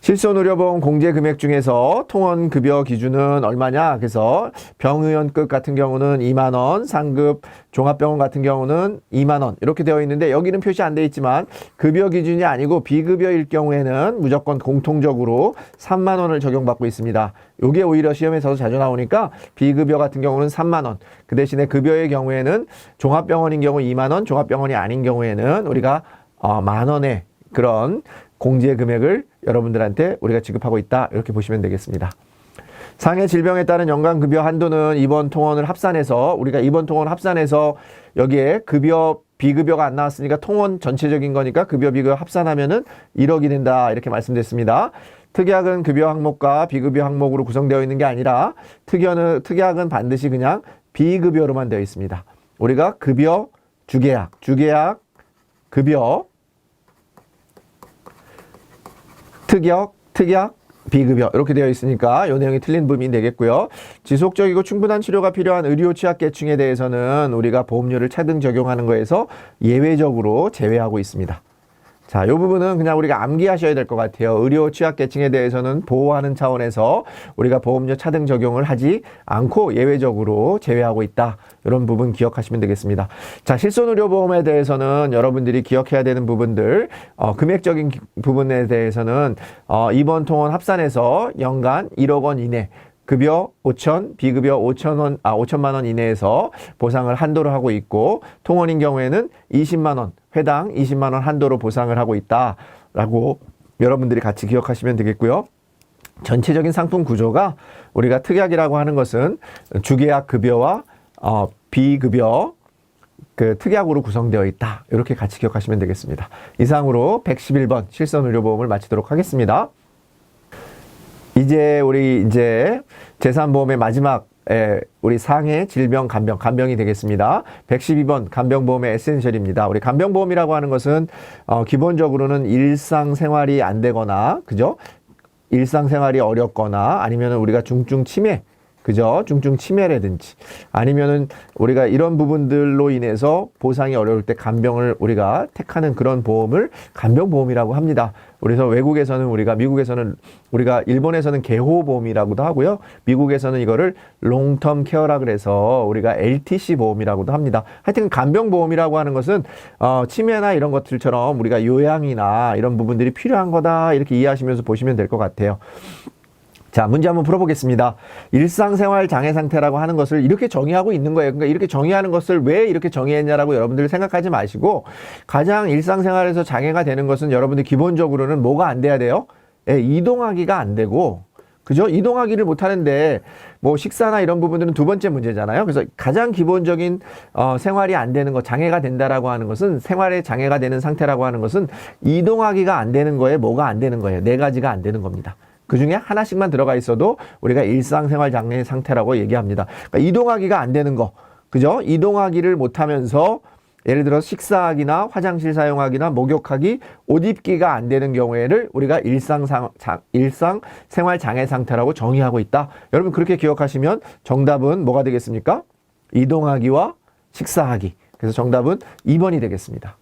실손의료보험 공제금액 중에서 통원급여 기준은 얼마냐? 그래서 병의원급 같은 경우는 2만 원, 상급 종합병원 같은 경우는 2만 원 이렇게 되어 있는데 여기는 표시 안 돼 있지만 급여 기준이 아니고 비급여일 경우에는 무조건 공통적으로 3만 원을 적용받고 있습니다. 이게 오히려 시험에서 자주 나오니까 비급여 같은 경우는 3만 원, 그 대신에 급여의 경우에는 종합병원인 경우 2만 원, 종합병원이 아닌 경우에는 우리가 만 원의 그런 공제 금액을 여러분들한테 우리가 지급하고 있다. 이렇게 보시면 되겠습니다. 상해 질병에 따른 연간 급여 한도는 입원 통원을 합산해서 우리가 입원 통원 합산해서 여기에 급여 비급여가 안 나왔으니까 통원 전체적인 거니까 급여 비급여 합산하면은 1억이 된다. 이렇게 말씀드렸습니다. 특약은 급여 항목과 비급여 항목으로 구성되어 있는 게 아니라 특약은 반드시 그냥 비급여로만 되어 있습니다. 우리가 급여, 주계약, 급여, 특약, 비급여 이렇게 되어 있으니까 이 내용이 틀린 부분이 되겠고요. 지속적이고 충분한 치료가 필요한 의료 취약계층에 대해서는 우리가 보험료를 차등 적용하는 거에서 예외적으로 제외하고 있습니다. 자, 이 부분은 그냥 우리가 암기하셔야 될 것 같아요. 의료 취약계층에 대해서는 보호하는 차원에서 우리가 보험료 차등 적용을 하지 않고 예외적으로 제외하고 있다. 이런 부분 기억하시면 되겠습니다. 자, 실손의료보험에 대해서는 여러분들이 기억해야 되는 부분들, 금액적인 부분에 대해서는 입원 통원 합산해서 연간 1억 원 이내, 급여 5천, 비급여 5천만 원 이내에서 보상을 한도로 하고 있고 통원인 경우에는 20만 원, 회당 20만 원 한도로 보상을 하고 있다라고 여러분들이 같이 기억하시면 되겠고요. 전체적인 상품 구조가 우리가 특약이라고 하는 것은 주계약 급여와 비급여 그 특약으로 구성되어 있다. 이렇게 같이 기억하시면 되겠습니다. 이상으로 111번 실손의료보험을 마치도록 하겠습니다. 우리 재산보험의 마지막 우리 상해 질병 간병이 되겠습니다. 112번 간병보험의 에센셜입니다. 우리 간병보험이라고 하는 것은 기본적으로는 일상생활이 안 되거나 그죠? 일상생활이 어렵거나 아니면 우리가 중증 치매 그죠? 중증 치매라든지 아니면은 우리가 이런 부분들로 인해서 보상이 어려울 때 간병을 우리가 택하는 그런 보험을 간병보험이라고 합니다. 그래서 외국에서는 미국에서는 우리가 일본에서는 개호보험이라고도 하고요. 미국에서는 이거를 롱텀 케어라 그래서 우리가 LTC 보험이라고도 합니다. 하여튼 간병보험이라고 하는 것은 치매나 이런 것들처럼 우리가 요양이나 이런 부분들이 필요한 거다 이렇게 이해하시면서 보시면 될 것 같아요. 자, 문제 한번 풀어보겠습니다. 일상생활 장애 상태라고 하는 것을 이렇게 정의하고 있는 거예요. 그러니까 이렇게 정의하는 것을 왜 이렇게 정의했냐라고 여러분들 생각하지 마시고 가장 일상생활에서 장애가 되는 것은 여러분들 기본적으로는 뭐가 안 돼야 돼요? 이동하기가 안 되고 그죠? 이동하기를 못 하는데 뭐 식사나 이런 부분들은 두 번째 문제잖아요. 그래서 가장 기본적인 생활이 안 되는 것, 장애가 된다라고 하는 것은 생활에 장애가 되는 상태라고 하는 것은 이동하기가 안 되는 거에 뭐가 안 되는 거예요? 네 가지가 안 되는 겁니다. 그 중에 하나씩만 들어가 있어도 우리가 일상생활 장애 상태라고 얘기합니다. 그러니까 이동하기가 안 되는 거, 그죠? 이동하기를 못하면서 예를 들어 식사하기나 화장실 사용하기나 목욕하기, 옷 입기가 안 되는 경우에를 우리가 일상생활 장애 상태라고 정의하고 있다. 여러분 그렇게 기억하시면 정답은 뭐가 되겠습니까? 이동하기와 식사하기. 그래서 정답은 2번이 되겠습니다.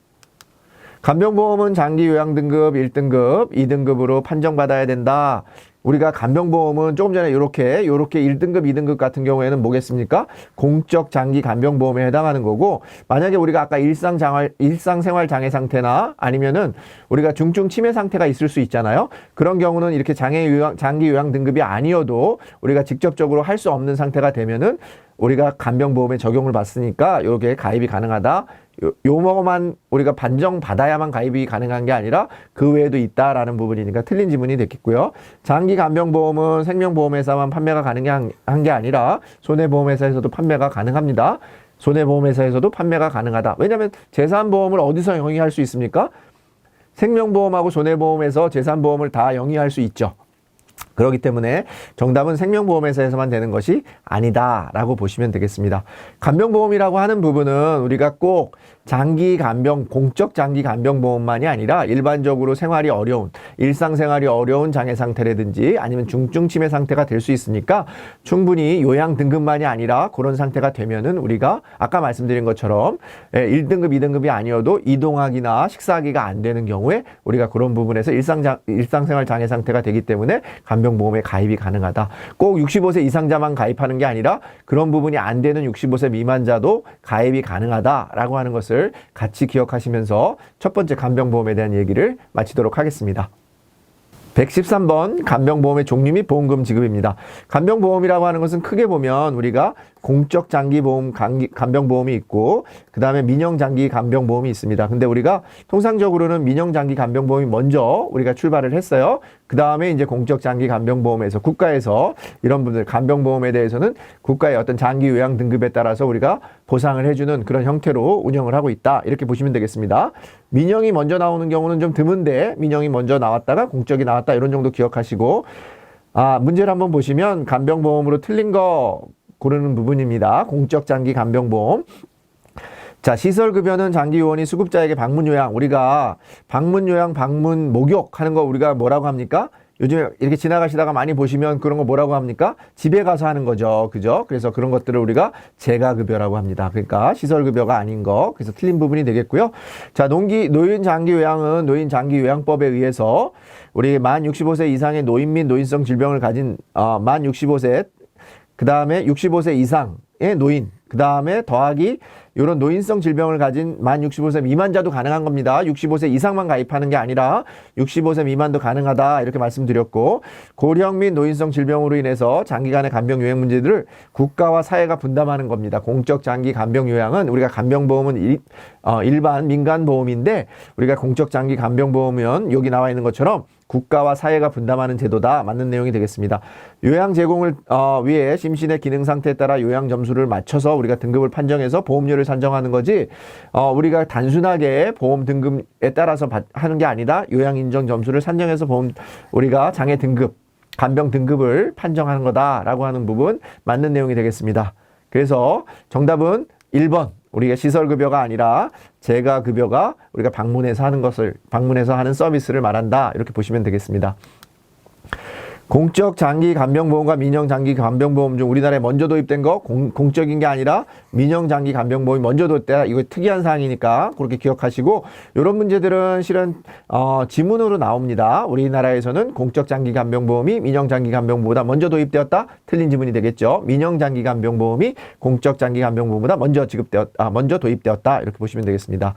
간병보험은 장기 요양 등급 1등급, 2등급으로 판정받아야 된다. 우리가 간병보험은 조금 전에 요렇게 1등급, 2등급 같은 경우에는 뭐겠습니까? 공적 장기 간병보험에 해당하는 거고, 만약에 우리가 아까 일상생활 장애 상태나 아니면은 우리가 중증 치매 상태가 있을 수 있잖아요. 그런 경우는 이렇게 장기 요양 등급이 아니어도 우리가 직접적으로 할 수 없는 상태가 되면은 우리가 간병보험에 적용을 받으니까 요게 가입이 가능하다. 요거만 우리가 반정받아야만 가입이 가능한 게 아니라 그 외에도 있다라는 부분이니까 틀린 지문이 됐겠고요. 장기 간병보험은 생명보험회사만 판매가 가능한 게 아니라 손해보험회사에서도 판매가 가능합니다. 손해보험회사에서도 판매가 가능하다. 왜냐하면 재산보험을 어디서 영위할 수 있습니까? 생명보험하고 손해보험에서 재산보험을 다 영위할 수 있죠. 그렇기 때문에 정답은 생명보험회사에서만 되는 것이 아니다라고 보시면 되겠습니다. 간병보험이라고 하는 부분은 우리가 꼭 공적 장기 간병보험만이 아니라 일반적으로 생활이 어려운, 일상생활이 어려운 장애 상태라든지 아니면 중증 치매 상태가 될 수 있으니까 충분히 요양 등급만이 아니라 그런 상태가 되면은 우리가 아까 말씀드린 것처럼 1등급, 2등급이 아니어도 이동하기나 식사하기가 안 되는 경우에 우리가 그런 부분에서 일상생활 장애 상태가 되기 때문에 간병보험에 가입이 가능하다. 꼭 65세 이상자만 가입하는 게 아니라 그런 부분이 안 되는 65세 미만자도 가입이 가능하다라고 하는 것을 같이 기억하시면서 첫 번째 간병보험에 대한 얘기를 마치도록 하겠습니다. 113번 간병보험의 종류 및 보험금 지급입니다. 간병보험이라고 하는 것은 크게 보면 우리가 공적 장기보험 간병보험이 있고 그 다음에 민영장기 간병보험이 있습니다. 근데 우리가 통상적으로는 민영장기 간병보험이 먼저 우리가 출발을 했어요. 그 다음에 이제 공적 장기 간병보험에서 국가에서 이런 분들 간병보험에 대해서는 국가의 어떤 장기 요양 등급에 따라서 우리가 보상을 해주는 그런 형태로 운영을 하고 있다. 이렇게 보시면 되겠습니다. 민영이 먼저 나오는 경우는 좀 드문데 민영이 먼저 나왔다가 공적이 나왔다 이런 정도 기억하시고 문제를 한번 보시면 간병보험으로 틀린 거 고르는 부분입니다. 공적 장기 간병보험. 자, 시설급여는 장기요원이 수급자에게 방문요양, 우리가 방문요양, 방문 목욕 하는 거 우리가 뭐라고 합니까? 요즘 이렇게 지나가시다가 많이 보시면 그런 거 뭐라고 합니까? 집에 가서 하는 거죠. 그죠? 그래서 그런 것들을 우리가 재가급여라고 합니다. 그러니까 시설급여가 아닌 거. 그래서 틀린 부분이 되겠고요. 자, 노인장기요양은 노인장기요양법에 의해서 우리 만 65세 이상의 노인 및 노인성 질병을 가진 만 65세 그 다음에 65세 이상의 노인, 그 다음에 더하기 이런 노인성 질병을 가진 만 65세 미만자도 가능한 겁니다. 65세 이상만 가입하는 게 아니라 65세 미만도 가능하다 이렇게 말씀드렸고 고령 및 노인성 질병으로 인해서 장기간의 간병 요양 문제들을 국가와 사회가 분담하는 겁니다. 공적 장기 간병 요양은 우리가 간병보험은 일반 민간보험인데 우리가 공적 장기 간병보험은 여기 나와 있는 것처럼 국가와 사회가 분담하는 제도다. 맞는 내용이 되겠습니다. 요양 제공을 위해 심신의 기능 상태에 따라 요양 점수를 맞춰서 우리가 등급을 판정해서 보험료를 산정하는 거지 우리가 단순하게 보험 등급에 따라서 하는 게 아니라 요양 인정 점수를 산정해서 우리가 장애 등급, 간병 등급을 판정하는 거다라고 하는 부분 맞는 내용이 되겠습니다. 그래서 정답은 1번. 우리가 시설급여가 아니라 재가급여가 우리가 방문해서 하는 서비스를 말한다. 이렇게 보시면 되겠습니다. 공적 장기 간병보험과 민영 장기 간병보험 중 우리나라에 먼저 도입된 거 공적인 게 아니라 민영 장기 간병보험이 먼저 도입됐다. 이거 특이한 사항이니까 그렇게 기억하시고 이런 문제들은 실은 지문으로 나옵니다. 우리나라에서는 공적 장기 간병보험이 민영 장기 간병보험보다 먼저 도입되었다. 틀린 지문이 되겠죠. 민영 장기 간병보험이 공적 장기 간병보험보다 먼저 도입되었다. 이렇게 보시면 되겠습니다.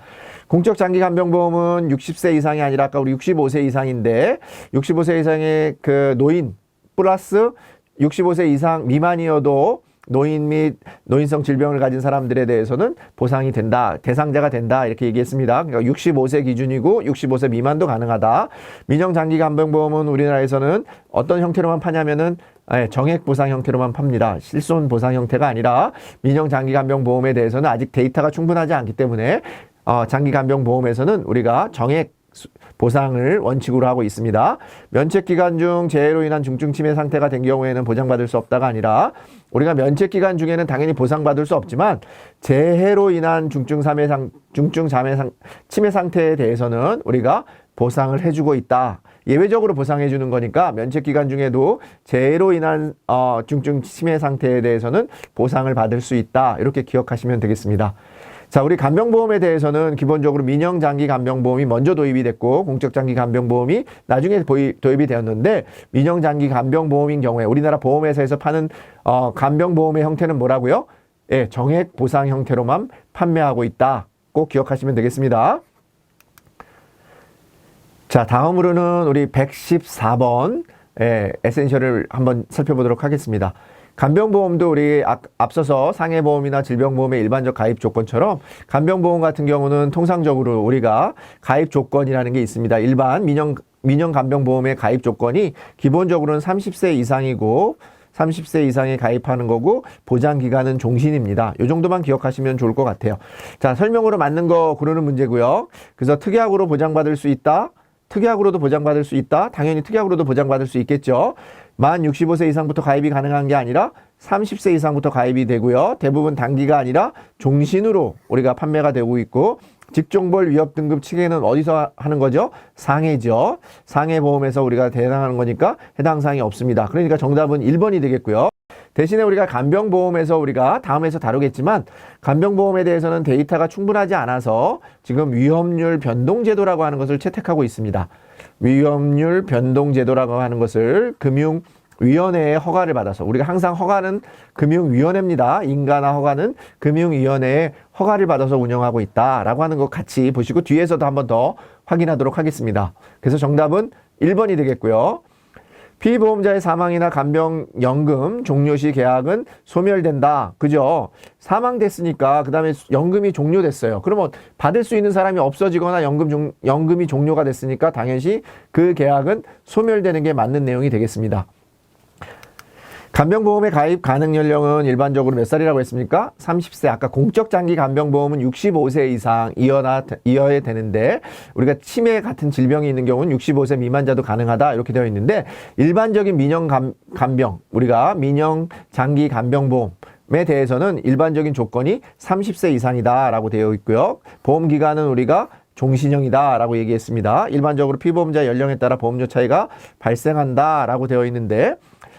공적 장기 간병보험은 60세 이상이 아니라 아까 우리 65세 이상인데 65세 이상의 그 노인 플러스 65세 이상 미만이어도 노인 및 노인성 질병을 가진 사람들에 대해서는 보상이 된다. 대상자가 된다. 이렇게 얘기했습니다. 그러니까 65세 기준이고 65세 미만도 가능하다. 민영장기간병보험은 우리나라에서는 어떤 형태로만 파냐면은 정액보상 형태로만 팝니다. 실손보상 형태가 아니라 민영장기간병보험에 대해서는 아직 데이터가 충분하지 않기 때문에 장기간병보험에서는 우리가 정액 보상을 원칙으로 하고 있습니다. 면책기간 중 재해로 인한 중증 치매 상태가 된 경우에는 보장받을 수 없다가 아니라 우리가 면책기간 중에는 당연히 보상받을 수 없지만 재해로 인한 중증 치매 상태에 대해서는 우리가 보상을 해주고 있다. 예외적으로 보상해 주는 거니까 면책기간 중에도 재해로 인한 중증 치매 상태에 대해서는 보상을 받을 수 있다. 이렇게 기억하시면 되겠습니다. 자, 우리 간병보험에 대해서는 기본적으로 민영장기 간병보험이 먼저 도입이 됐고 공적장기 간병보험이 나중에 도입이 되었는데 민영장기 간병보험인 경우에 우리나라 보험회사에서 파는 간병보험의 형태는 뭐라고요? 예, 정액 보상 형태로만 판매하고 있다. 꼭 기억하시면 되겠습니다. 자, 다음으로는 우리 114번 에센셜을 한번 살펴보도록 하겠습니다. 간병보험도 우리 앞서서 상해보험이나 질병보험의 일반적 가입 조건처럼 간병보험 같은 경우는 통상적으로 우리가 가입 조건이라는 게 있습니다. 일반 민영 간병보험의 가입 조건이 기본적으로는 30세 이상이고 30세 이상에 가입하는 거고 보장기간은 종신입니다. 이 정도만 기억하시면 좋을 것 같아요. 자, 설명으로 맞는 거 고르는 문제고요. 그래서 특약으로 보장받을 수 있다. 특약으로도 보장받을 수 있다. 당연히 특약으로도 보장받을 수 있겠죠. 만 65세 이상부터 가입이 가능한 게 아니라 30세 이상부터 가입이 되고요. 대부분 단기가 아니라 종신으로 우리가 판매가 되고 있고, 직종벌 위협 등급 측에는 어디서 하는 거죠? 상해죠. 상해보험에서 우리가 대상하는 거니까 해당 사항이 없습니다. 그러니까 정답은 1번이 되겠고요. 대신에 우리가 간병보험에서 우리가 다음에서 다루겠지만, 간병보험에 대해서는 데이터가 충분하지 않아서 지금 위험률 변동제도라고 하는 것을 채택하고 있습니다. 위험률 변동제도라고 하는 것을 금융위원회의 허가를 받아서, 우리가 항상 허가는 금융위원회입니다. 인가나 허가는 금융위원회의 허가를 받아서 운영하고 있다라고 하는 것 같이 보시고, 뒤에서도 한번 더 확인하도록 하겠습니다. 그래서 정답은 1번이 되겠고요. 피보험자의 사망이나 간병연금 종료 시 계약은 소멸된다. 그죠? 사망됐으니까 그 다음에 연금이 종료됐어요. 그러면 받을 수 있는 사람이 없어지거나 연금이 종료가 됐으니까 당연히 그 계약은 소멸되는 게 맞는 내용이 되겠습니다. 간병보험의 가입 가능 연령은 일반적으로 몇 살이라고 했습니까? 30세. 아까 공적장기 간병보험은 65세 이상 이어야 되는데, 우리가 치매 같은 질병이 있는 경우는 65세 미만자도 가능하다 이렇게 되어 있는데, 일반적인 민영 간병, 우리가 민영 장기 간병보험에 대해서는 일반적인 조건이 30세 이상이다라고 되어 있고요. 보험기간은 우리가 종신형이다라고 얘기했습니다. 일반적으로 피보험자 연령에 따라 보험료 차이가 발생한다라고 되어 있는데,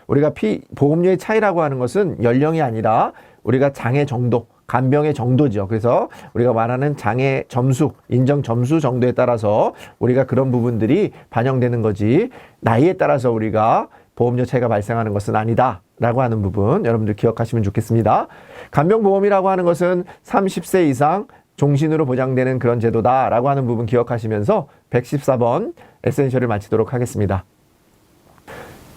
우리가 보험료의 차이라고 하는 것은 연령이 아니라 우리가 장애 정도, 간병의 정도죠. 그래서 우리가 말하는 장애 점수, 인정 점수 정도에 따라서 우리가 그런 부분들이 반영되는 거지, 나이에 따라서 우리가 보험료 차이가 발생하는 것은 아니다라고 하는 부분 여러분들 기억하시면 좋겠습니다. 간병보험이라고 하는 것은 30세 이상 종신으로 보장되는 그런 제도다라고 하는 부분 기억하시면서 114번 에센셜을 마치도록 하겠습니다.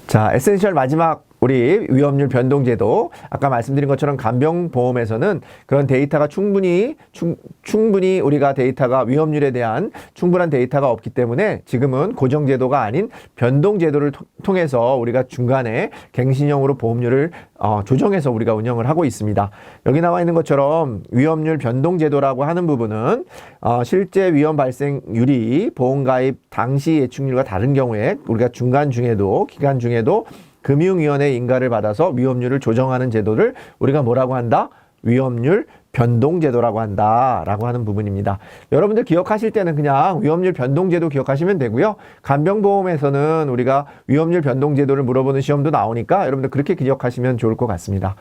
자, 에센셜 마지막 우리 위험률 변동제도, 아까 말씀드린 것처럼 간병보험에서는 그런 데이터가 충분히 우리가 데이터가 위험률에 대한 충분한 데이터가 없기 때문에 지금은 고정제도가 아닌 변동제도를 통해서 우리가 중간에 갱신형으로 보험료를 조정해서 우리가 운영을 하고 있습니다. 여기 나와 있는 것처럼 위험률 변동제도라고 하는 부분은 실제 위험 발생률이 보험가입 당시 예측률과 다른 경우에 우리가 기간 중에도 금융위원회 인가를 받아서 위험률을 조정하는 제도를 우리가 뭐라고 한다? 위험률 변동제도라고 한다라고 하는 부분입니다. 여러분들 기억하실 때는 그냥 위험률 변동제도 기억하시면 되고요. 간병보험에서는 우리가 위험률 변동제도를 물어보는 시험도 나오니까 여러분들 그렇게 기억하시면 좋을 것 같습니다.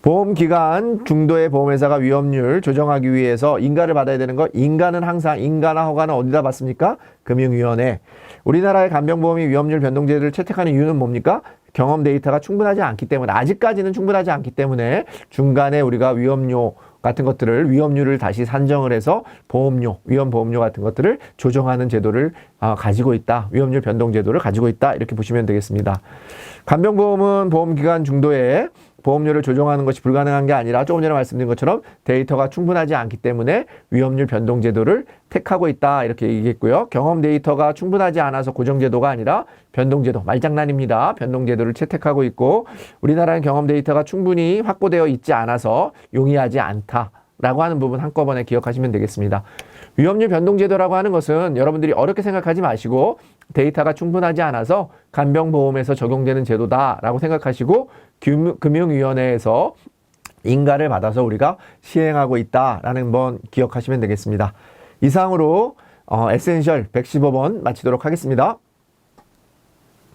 보험기간 중도의 보험회사가 위험률 조정하기 위해서 인가를 받아야 되는 거, 인가는 항상, 인가나 허가는 어디다 받습니까? 금융위원회. 우리나라의 간병보험이 위험률 변동제도를 채택하는 이유는 뭡니까? 경험 데이터가 충분하지 않기 때문에, 아직까지는 충분하지 않기 때문에 중간에 우리가 위험료 같은 것들을, 위험률을 다시 산정을 해서 보험료, 위험보험료 같은 것들을 조정하는 제도를 가지고 있다. 위험률 변동제도를 가지고 있다. 이렇게 보시면 되겠습니다. 간병보험은 보험기간 중도에 보험료를 조정하는 것이 불가능한 게 아니라 조금 전에 말씀드린 것처럼 데이터가 충분하지 않기 때문에 위험률 변동제도를 택하고 있다. 이렇게 얘기했고요. 경험 데이터가 충분하지 않아서 고정제도가 아니라 변동제도, 말장난입니다. 변동제도를 채택하고 있고, 우리나라는 경험 데이터가 충분히 확보되어 있지 않아서 용이하지 않다라고 하는 부분 한꺼번에 기억하시면 되겠습니다. 위험률 변동제도라고 하는 것은 여러분들이 어렵게 생각하지 마시고 데이터가 충분하지 않아서 간병보험에서 적용되는 제도다라고 생각하시고 금융위원회에서 인가를 받아서 우리가 시행하고 있다라는 번 기억하시면 되겠습니다. 이상으로 에센셜 115번 마치도록 하겠습니다.